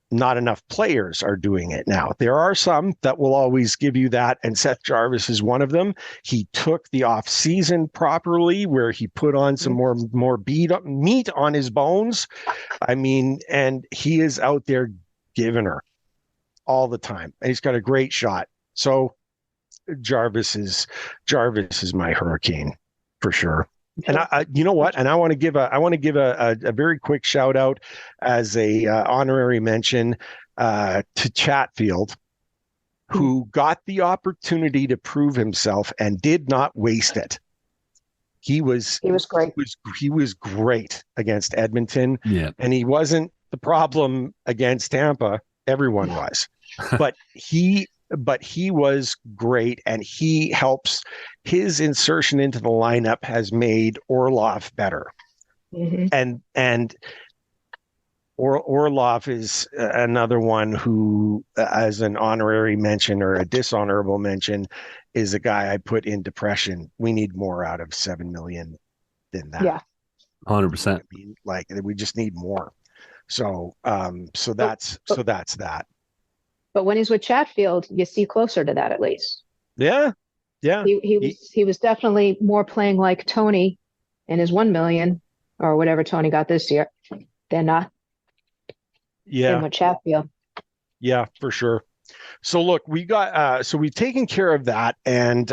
Not enough players are doing it now. There are some that will always give you that, and Seth Jarvis is one of them. He took the off season properly, where he put on some more meat on his bones. I mean, and he is out there giving her all the time, and he's got a great shot. So Jarvis is my Hurricane for sure. And you know what? And I want to give a very quick shout out as a honorary mention to Chatfield, who got the opportunity to prove himself and did not waste it. He was great. He was great against Edmonton. Yeah. And he wasn't the problem against Tampa. Everyone was. But he was great, and he helps. His insertion into the lineup has made Orlov better. And Orlov is another one who, as an honorary mention or a dishonorable mention, is a guy I put in depression. We need more out of 7 million than that. Yeah, 100%. I mean, like, we just need more. So that's that. But when he's with Chatfield, you see closer to that, at least. Yeah. He was definitely more playing like Tony in his 1 million or whatever Tony got this year than with Chatfield. Yeah, for sure. So look, we've taken care of that, and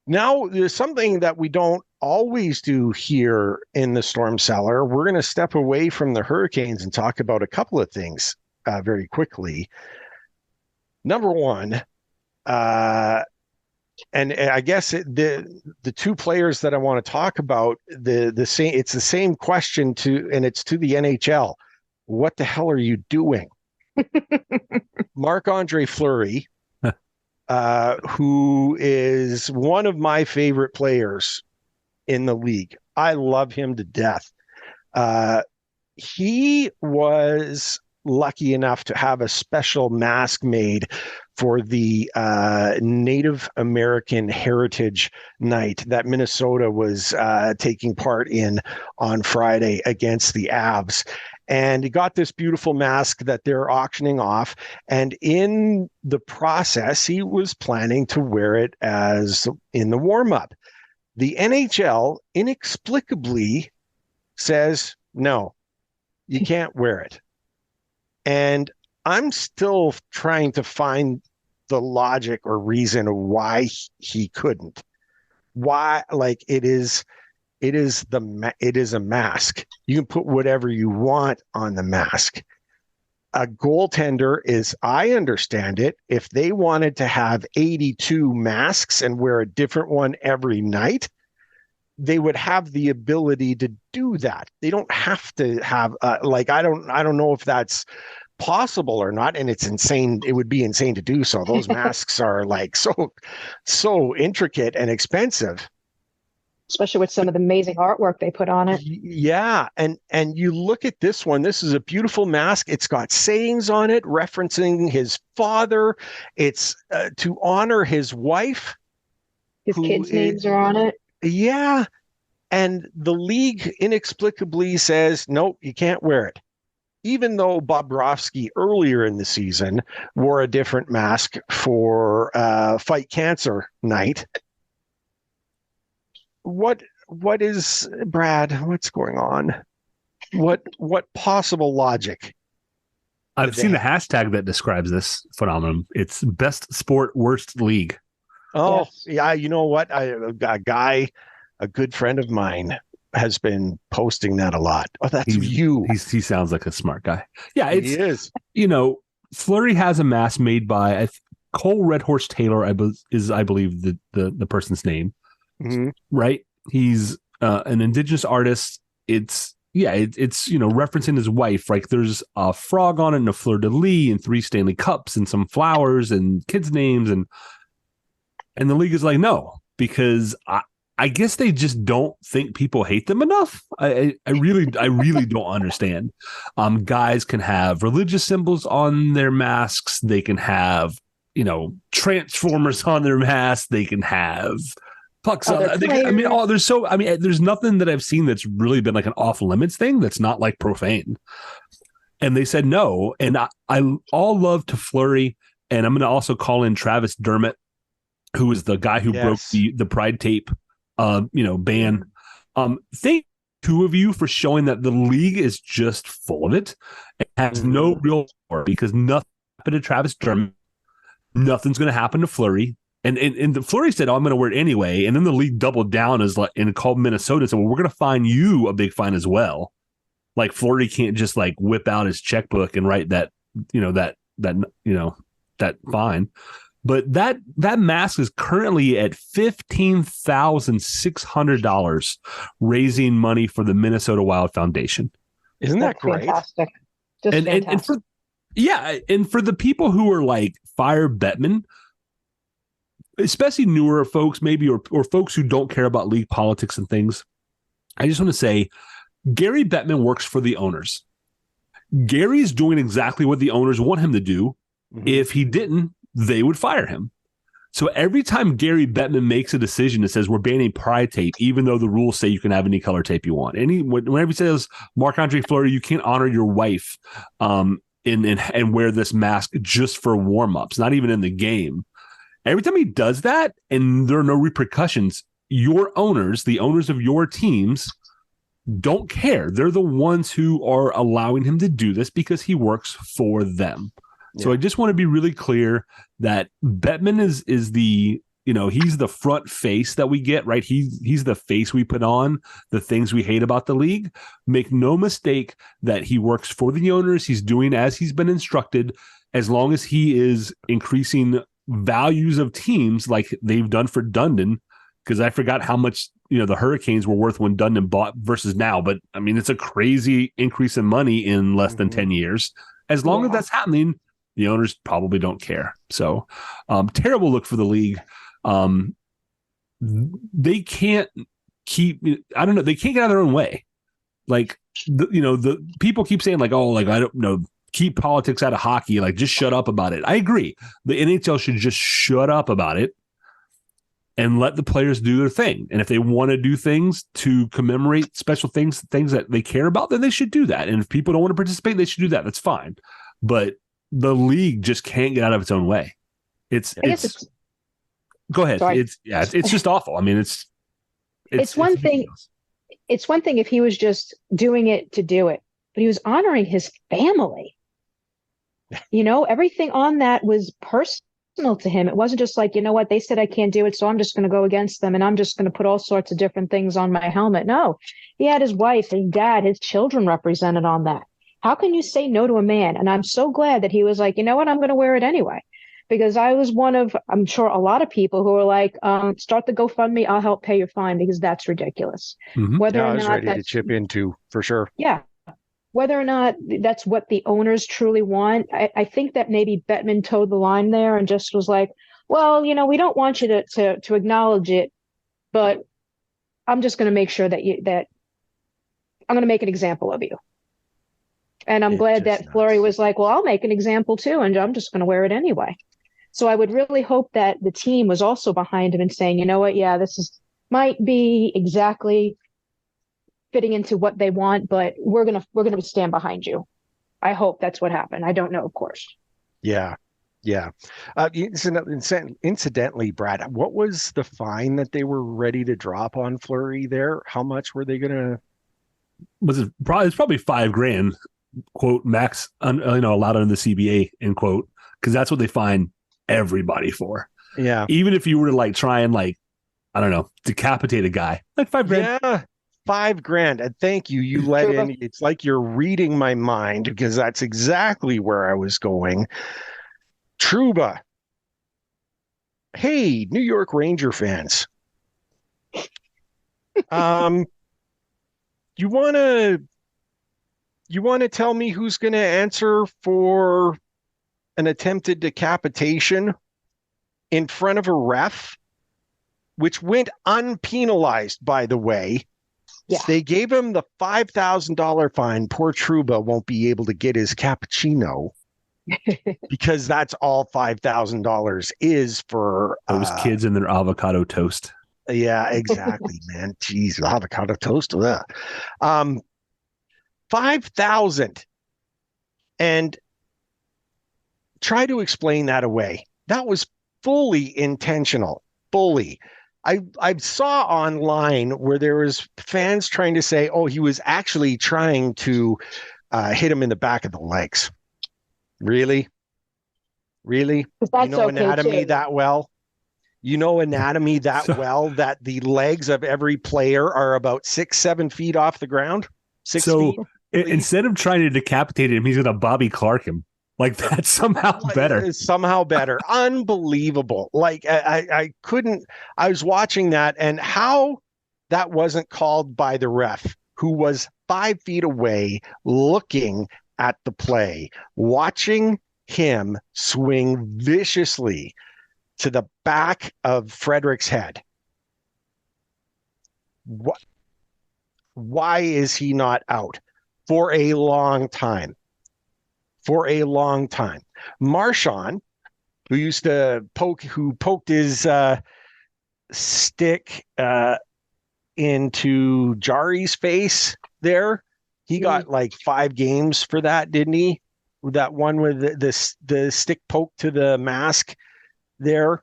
now there's something that we don't always do here in the Storm Cellar. We're going to step away from the Hurricanes and talk about a couple of things very quickly. Number one, and I guess the two players that I want to talk about, the same. It's the same question and it's to the NHL. What the hell are you doing? Marc-Andre Fleury, who is one of my favorite players in the league. I love him to death. He was lucky enough to have a special mask made for the Native American Heritage Night that Minnesota was taking part in on Friday against the Avs. And he got this beautiful mask that they're auctioning off. And in the process, he was planning to wear it as in the warm-up. The NHL inexplicably says, no, you can't wear it. And I'm still trying to find the logic or reason of why he couldn't. Why, like, it is a mask. You can put whatever you want on the mask. A goaltender is, I understand it, if they wanted to have 82 masks and wear a different one every night, they would have the ability to do that. They don't have to have I don't know if that's possible or not, and it's insane. It would be insane to do so. Those masks are like so intricate and expensive, especially with some of the amazing artwork they put on it. Yeah, and you look at this one. This is a beautiful mask. It's got sayings on it referencing his father. It's to honor his wife. His kids' names are on it. Yeah, and the league inexplicably says, nope, you can't wear it. Even though Bobrovsky earlier in the season wore a different mask for Fight Cancer Night. What is, Brad, what's going on? What possible logic? I've seen the hashtag that describes this phenomenon. It's best sport, worst league. Oh, yes. Yeah, you know what? A good friend of mine has been posting that a lot. Oh, that's you. He sounds like a smart guy. Yeah, He is. Fleury has a mask made by Cole Red Horse Taylor, I believe the person's name. Mm-hmm. Right? He's an indigenous artist. It's referencing his wife. Like there's a frog on it and a fleur de lis and 3 Stanley Cups and some flowers and kids' names and the league is like, no, because I guess they just don't think people hate them enough. I really don't understand. Guys can have religious symbols on their masks. They can have, transformers on their masks. They can have pucks on. There's nothing that I've seen that's really been like an off limits thing that's not like profane. And they said no. And I all love to Fleury. And I'm going to also call in Travis Dermott, who is the guy who broke the Pride tape, ban. Thank two of you for showing that the league is just full of it. It has no real power because nothing happened to Travis Dermott. Nothing's going to happen to Fleury. And the Fleury said, "Oh, I'm going to wear it anyway." And then the league doubled down and called Minnesota and said, "Well, we're going to fine you a big fine as well." Like Fleury can't just like whip out his checkbook and write that fine. But that mask is currently at $15,600, raising money for the Minnesota Wild Foundation. Isn't that great? Fantastic. Fantastic. And for the people who are like fire Bettman, especially newer folks, maybe or folks who don't care about league politics and things, I just want to say Gary Bettman works for the owners. Gary's doing exactly what the owners want him to do. Mm-hmm. If he didn't, they would fire him. So every time Gary Bettman makes a decision that says we're banning Pride tape, even though the rules say you can have any color tape you want, whenever he says Marc-Andre Fleury, you can't honor your wife and wear this mask just for warm-ups, not even in the game. Every time he does that and there are no repercussions, your owners, the owners of your teams, don't care. They're the ones who are allowing him to do this because he works for them. So I just want to be really clear that Bettman is the, he's the front face that we get, right? He's the face we put on the things we hate about the league. Make no mistake that he works for the owners. He's doing as he's been instructed, as long as he is increasing values of teams like they've done for Dundon, because I forgot how much, the Hurricanes were worth when Dundon bought versus now. But I mean, it's a crazy increase in money in less than 10 years. As long as that's happening, the owners probably don't care. So terrible look for the league. They can't keep, I don't know, they can't get out of their own way. Like, the people keep saying like, oh, like, I don't know, keep politics out of hockey. Like, just shut up about it. I agree. The NHL should just shut up about it and let the players do their thing. And if they want to do things to commemorate special things that they care about, then they should do that. And if people don't want to participate, they should do that. That's fine. But the league just can't get out of its own way. It's go ahead. Sorry. It's just awful. I mean, it's It's one thing. It's one thing if he was just doing it to do it, but he was honoring his family. Everything on that was personal to him. It wasn't just like, you know what, they said I can't do it, so I'm just going to go against them and I'm just going to put all sorts of different things on my helmet. No, he had his wife, his dad, his children represented on that. How can you say no to a man? And I'm so glad that he was like, you know what, I'm going to wear it anyway. Because I was one of, I'm sure, a lot of people who were like, start the GoFundMe, I'll help pay your fine, because that's ridiculous. Mm-hmm. Whether I was ready to chip into, for sure. Yeah. Whether or not that's what the owners truly want, I think that maybe Bettman towed the line there and just was like, well, we don't want you to acknowledge it, but I'm just going to make sure that I'm going to make an example of you. And I'm glad that Fleury was like, well, I'll make an example too, and I'm just going to wear it anyway. So I would really hope that the team was also behind him and saying, you know what, yeah, might be exactly fitting into what they want, but we're gonna stand behind you. I hope that's what happened. I don't know, of course. Yeah. Incidentally, Brad, what was the fine that they were ready to drop on Fleury there? How much were they gonna? It's probably $5,000, quote, max, allowed under the CBA, end quote, because that's what they fine everybody for. Yeah. Even if you were to try and I don't know, decapitate a guy, like $5,000. Yeah. $5,000. And thank you. You let in. It's like you're reading my mind, because that's exactly where I was going. Trouba. Hey, New York Ranger fans. You want to tell me who's going to answer for an attempted decapitation in front of a ref, which went unpenalized, by the way? Yeah. They gave him the $5,000 fine. Poor Trouba won't be able to get his cappuccino because that's all $5,000 is for those kids and their avocado toast. Yeah, exactly, man. Jeez, avocado toast. 5,000, and try to explain that away. That was fully intentional. Fully. I saw online where there was fans trying to say, oh, he was actually trying to hit him in the back of the legs. Really? You know anatomy that well? You know anatomy that well that the legs of every player are about 6-7 feet off the ground? 6 feet? Instead of trying to decapitate him, he's going to Bobby Clark him. That's somehow better. It's somehow better. Unbelievable. I was watching that, and how that wasn't called by the ref, who was 5 feet away looking at the play, watching him swing viciously to the back of Frederick's head. Why is he not out for a long time? Marchand, who poked his stick into Jari's face there. He got 5 games for that, didn't he? That one with the stick poked to the mask there.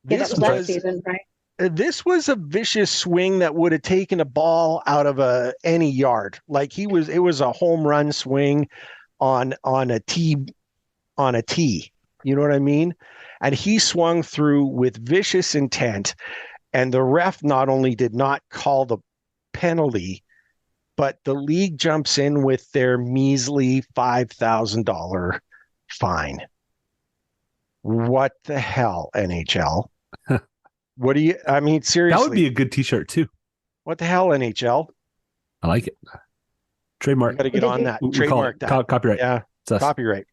Yeah, that was last season, right? This was a vicious swing that would have taken a ball out of any yard. It was a home run swing on a tee. You know what I mean? And he swung through with vicious intent, and the ref not only did not call the penalty, but the league jumps in with their measly $5,000 fine. What the hell, NHL? Seriously. That would be a good t-shirt too. What the hell, NHL? I like it. Trademark. Got to get on that. Trademark that. Copyright. Yeah, copyright.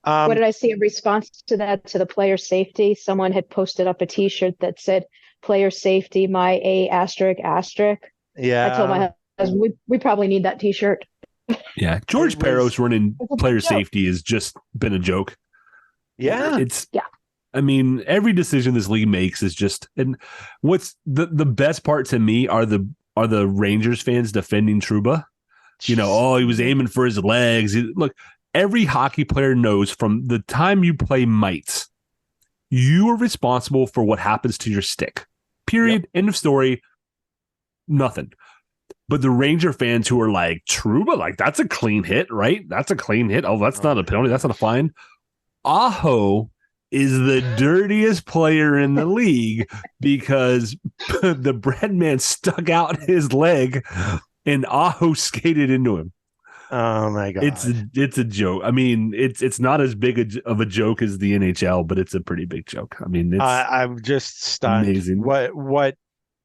What did I see in response to that, to the player safety? Someone had posted up a t-shirt that said, player safety, my A ****. Yeah. I told my husband, we probably need that t-shirt. Yeah. George Peros running player safety has just been a joke. Yeah. Every decision this league makes is just, and what's the best part to me are the Rangers fans defending Trouba. He was aiming for his legs. Look, every hockey player knows from the time you play mites, you are responsible for what happens to your stick. Period. Yep. End of story. nothing. But the Ranger fans who are like, Trouba, like, that's a clean hit, right? That's a clean hit. Oh, that's not a penalty. That's not a fine. Aho is the dirtiest player in the league because the bread man stuck out his leg and Aho skated into him. Oh my god! It's a joke. I mean, it's not as big of a joke as the NHL, but it's a pretty big joke. I mean, I'm just stunned. Amazing.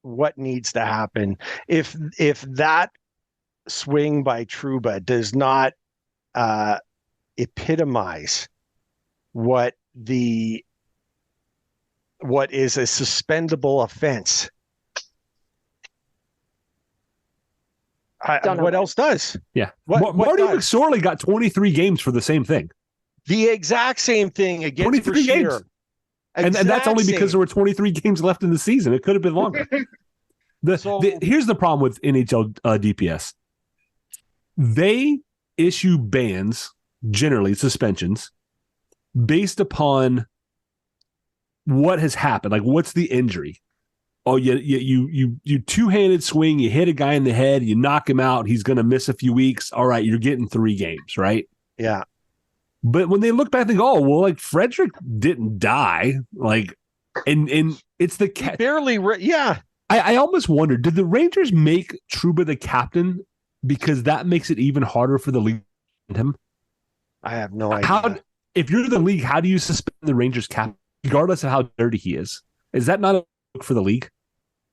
What needs to happen if that swing by Trouba does not epitomize what is a suspendable offense? What else does? Yeah. What Marty does? McSorley got 23 games for the same thing. The exact same thing against 23 Brashear. games. And that's only because there were 23 games left in the season. It could have been longer. Here's the problem with NHL DPS. They issue bans, generally suspensions, based upon what has happened. Like, what's the injury? Oh, you two-handed swing, you hit a guy in the head, you knock him out, he's going to miss a few weeks. All right, you're getting 3 games, right? Yeah. But when they look back, they go, oh, well, like, Frederick didn't die. Like, and it's the barely, yeah. I almost wonder, did the Rangers make Trouba the captain because that makes it even harder for the league to suspend him? I have no idea. If you're the league, how do you suspend the Rangers captain, regardless of how dirty he is? Is that not a look for the league?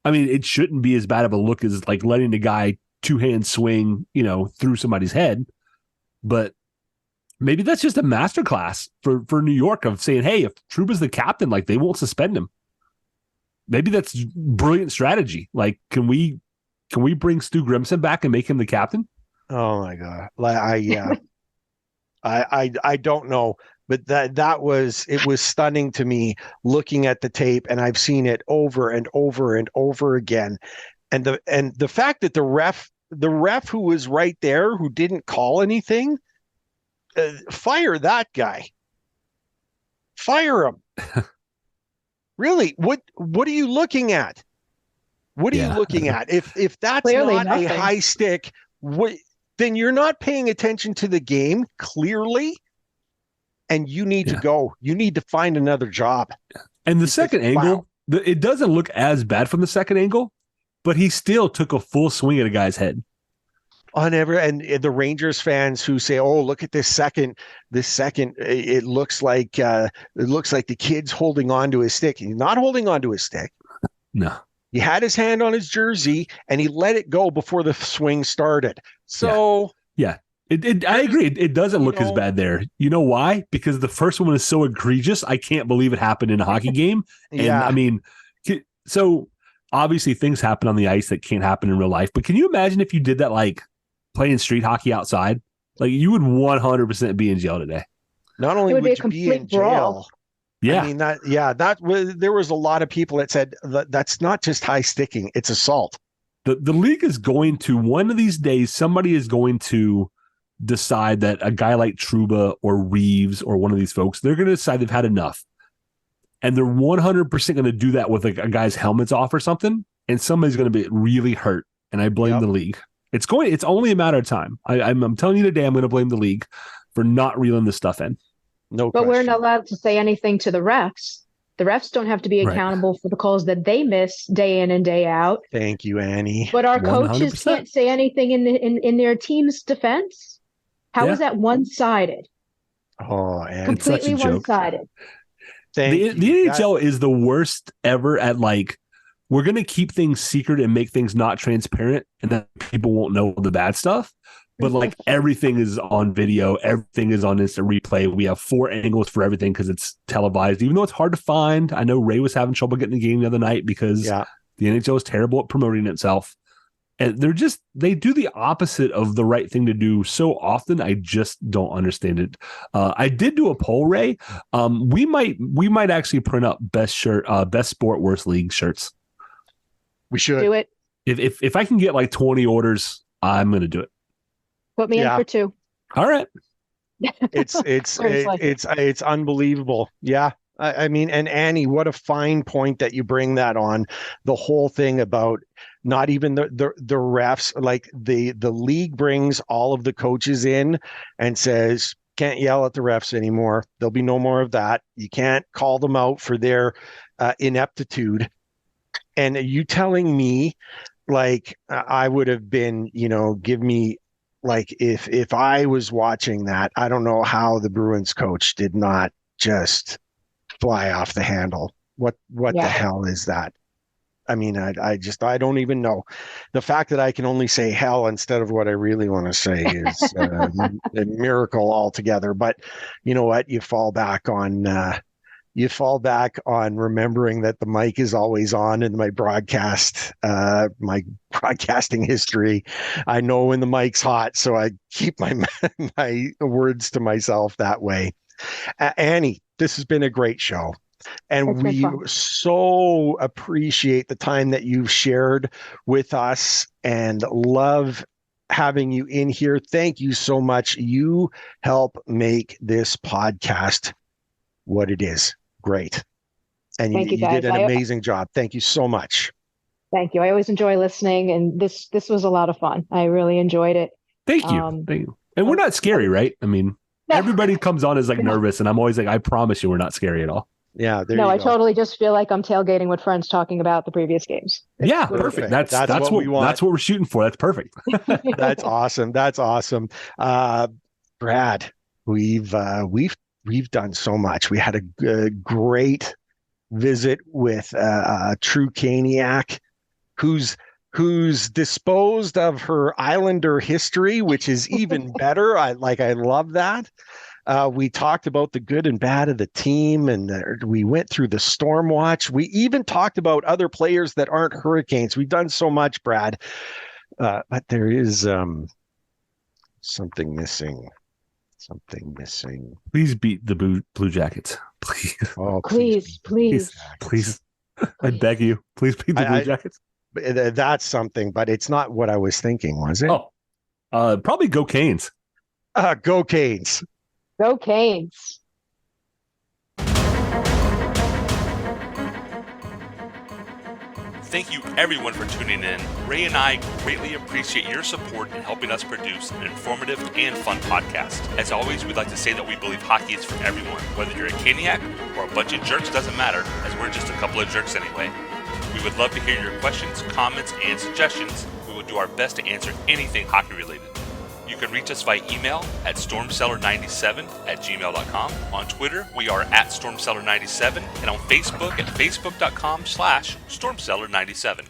I mean, it shouldn't be as bad of a look as like letting the guy two-hand swing, through somebody's head. But maybe that's just a masterclass for New York of saying, hey, if Trouba's the captain, like, they won't suspend him. Maybe that's brilliant strategy. Like, can we bring Stu Grimson back and make him the captain? Oh my god! I don't know, but it was stunning to me looking at the tape, and I've seen it over and over and over again. And the fact that the ref who was right there, who didn't call anything, fire that guy. Fire him. Really? What are you looking at? What are you looking at? If that's Clearly not nothing. a high stick, then you're not paying attention to the game, clearly. And you need to go. You need to find another job. And the second angle, it doesn't look as bad from the second angle, but he still took a full swing at a guy's head. And the Rangers fans who say, "Oh, look at this second! It looks like the kid's holding on to his stick." He's not holding on to his stick. No, he had his hand on his jersey and he let it go before the swing started. So I agree. It doesn't look as bad there. You know why? Because the first one is so egregious. I can't believe it happened in a hockey game. And I mean, so obviously things happen on the ice that can't happen in real life. But can you imagine if you did that, like playing street hockey outside? Like, you would 100% be in jail today. Not only would you be in jail. Yeah. I mean, there was a lot of people that said that's not just high sticking, it's assault. The league is going to, one of these days, somebody is going to decide that a guy like Trouba or Reeves or one of these folks, they're going to decide they've had enough. And they're 100% going to do that with a guy's helmet's off or something. And somebody's going to be really hurt. And I blame the league. It's only a matter of time. I'm telling you today, I'm going to blame the league for not reeling this stuff in. No, but question. we're not allowed to say anything to the refs. The refs don't have to be accountable for the calls that they miss day in and day out. Thank you, Annie. But our coaches 100%. can't say anything in their team's defense. How is that one-sided? Oh, Annie. Completely one-sided. The NHL is the worst ever at, like, we're going to keep things secret and make things not transparent, and then people won't know the bad stuff. But, like, everything is on video. Everything is on instant replay. We have 4 angles for everything because it's televised, even though it's hard to find. I know Ray was having trouble getting the game the other night because the NHL is terrible at promoting itself. And they do the opposite of the right thing to do so often. I just don't understand it. I did do a poll, Ray. We might actually print up best sport, worst league shirts. We should do it. If I can get like 20 orders, I'm going to do it. Put me in for 2. All right. It's unbelievable. Yeah. I mean, and Annie, what a fine point that you bring that on. The whole thing about not even the refs, like the league brings all of the coaches in and says, can't yell at the refs anymore. There'll be no more of that. You can't call them out for their ineptitude. And are you telling me, like, I would have been, give me, like, if I was watching that, I don't know how the Bruins coach did not just fly off the handle. What the Yeah. hell is that? I mean, I don't even know. The fact that I can only say hell instead of what I really want to say is a miracle altogether. But you know what? You fall back on remembering that the mic is always on in my broadcasting history. I know when the mic's hot, so I keep my my words to myself that way. Annie, this has been a great show. And It's been we fun. so appreciate the time that you've shared with us and love having you in here. Thank you so much. You help make this podcast what it is. Great. And Thank you, you did guys. an amazing job. Thank you so much. Thank you. I always enjoy listening, and this was a lot of fun. I really enjoyed it. Thank you. Thank you. And we're not scary, right? I mean, everybody comes on as like nervous, and I'm always like, I promise you, we're not scary at all. Yeah, there No, you I go. totally just feel like I'm tailgating with friends talking about the previous games. Yeah, perfect. That's what we want. That's what we're shooting for. That's perfect. That's awesome. That's awesome. Brad, we've done so much. We had a great visit with a true Caniac who's disposed of her Islander history, which is even better. I love that. We talked about the good and bad of the team, and we went through the storm watch. We even talked about other players that aren't Hurricanes. We've done so much, Brad, but there is something missing. Something missing. Please beat the Blue Jackets. Please. Oh, please. I beg you. Please beat the Blue Jackets. That's something, but it's not what I was thinking, was it? Oh, probably go Canes. Go Canes. Go Canes. Thank you everyone for tuning in. Ray and I greatly appreciate your support in helping us produce an informative and fun podcast. As always, we'd like to say that we believe hockey is for everyone. Whether you're a Caniac or a bunch of jerks, doesn't matter, as we're just a couple of jerks anyway. We would love to hear your questions, comments, and suggestions. We will do our best to answer anything hockey related. You can reach us via email at stormcellar97@gmail.com. On Twitter, we are at stormcellar97, and on Facebook at facebook.com/stormcellar97.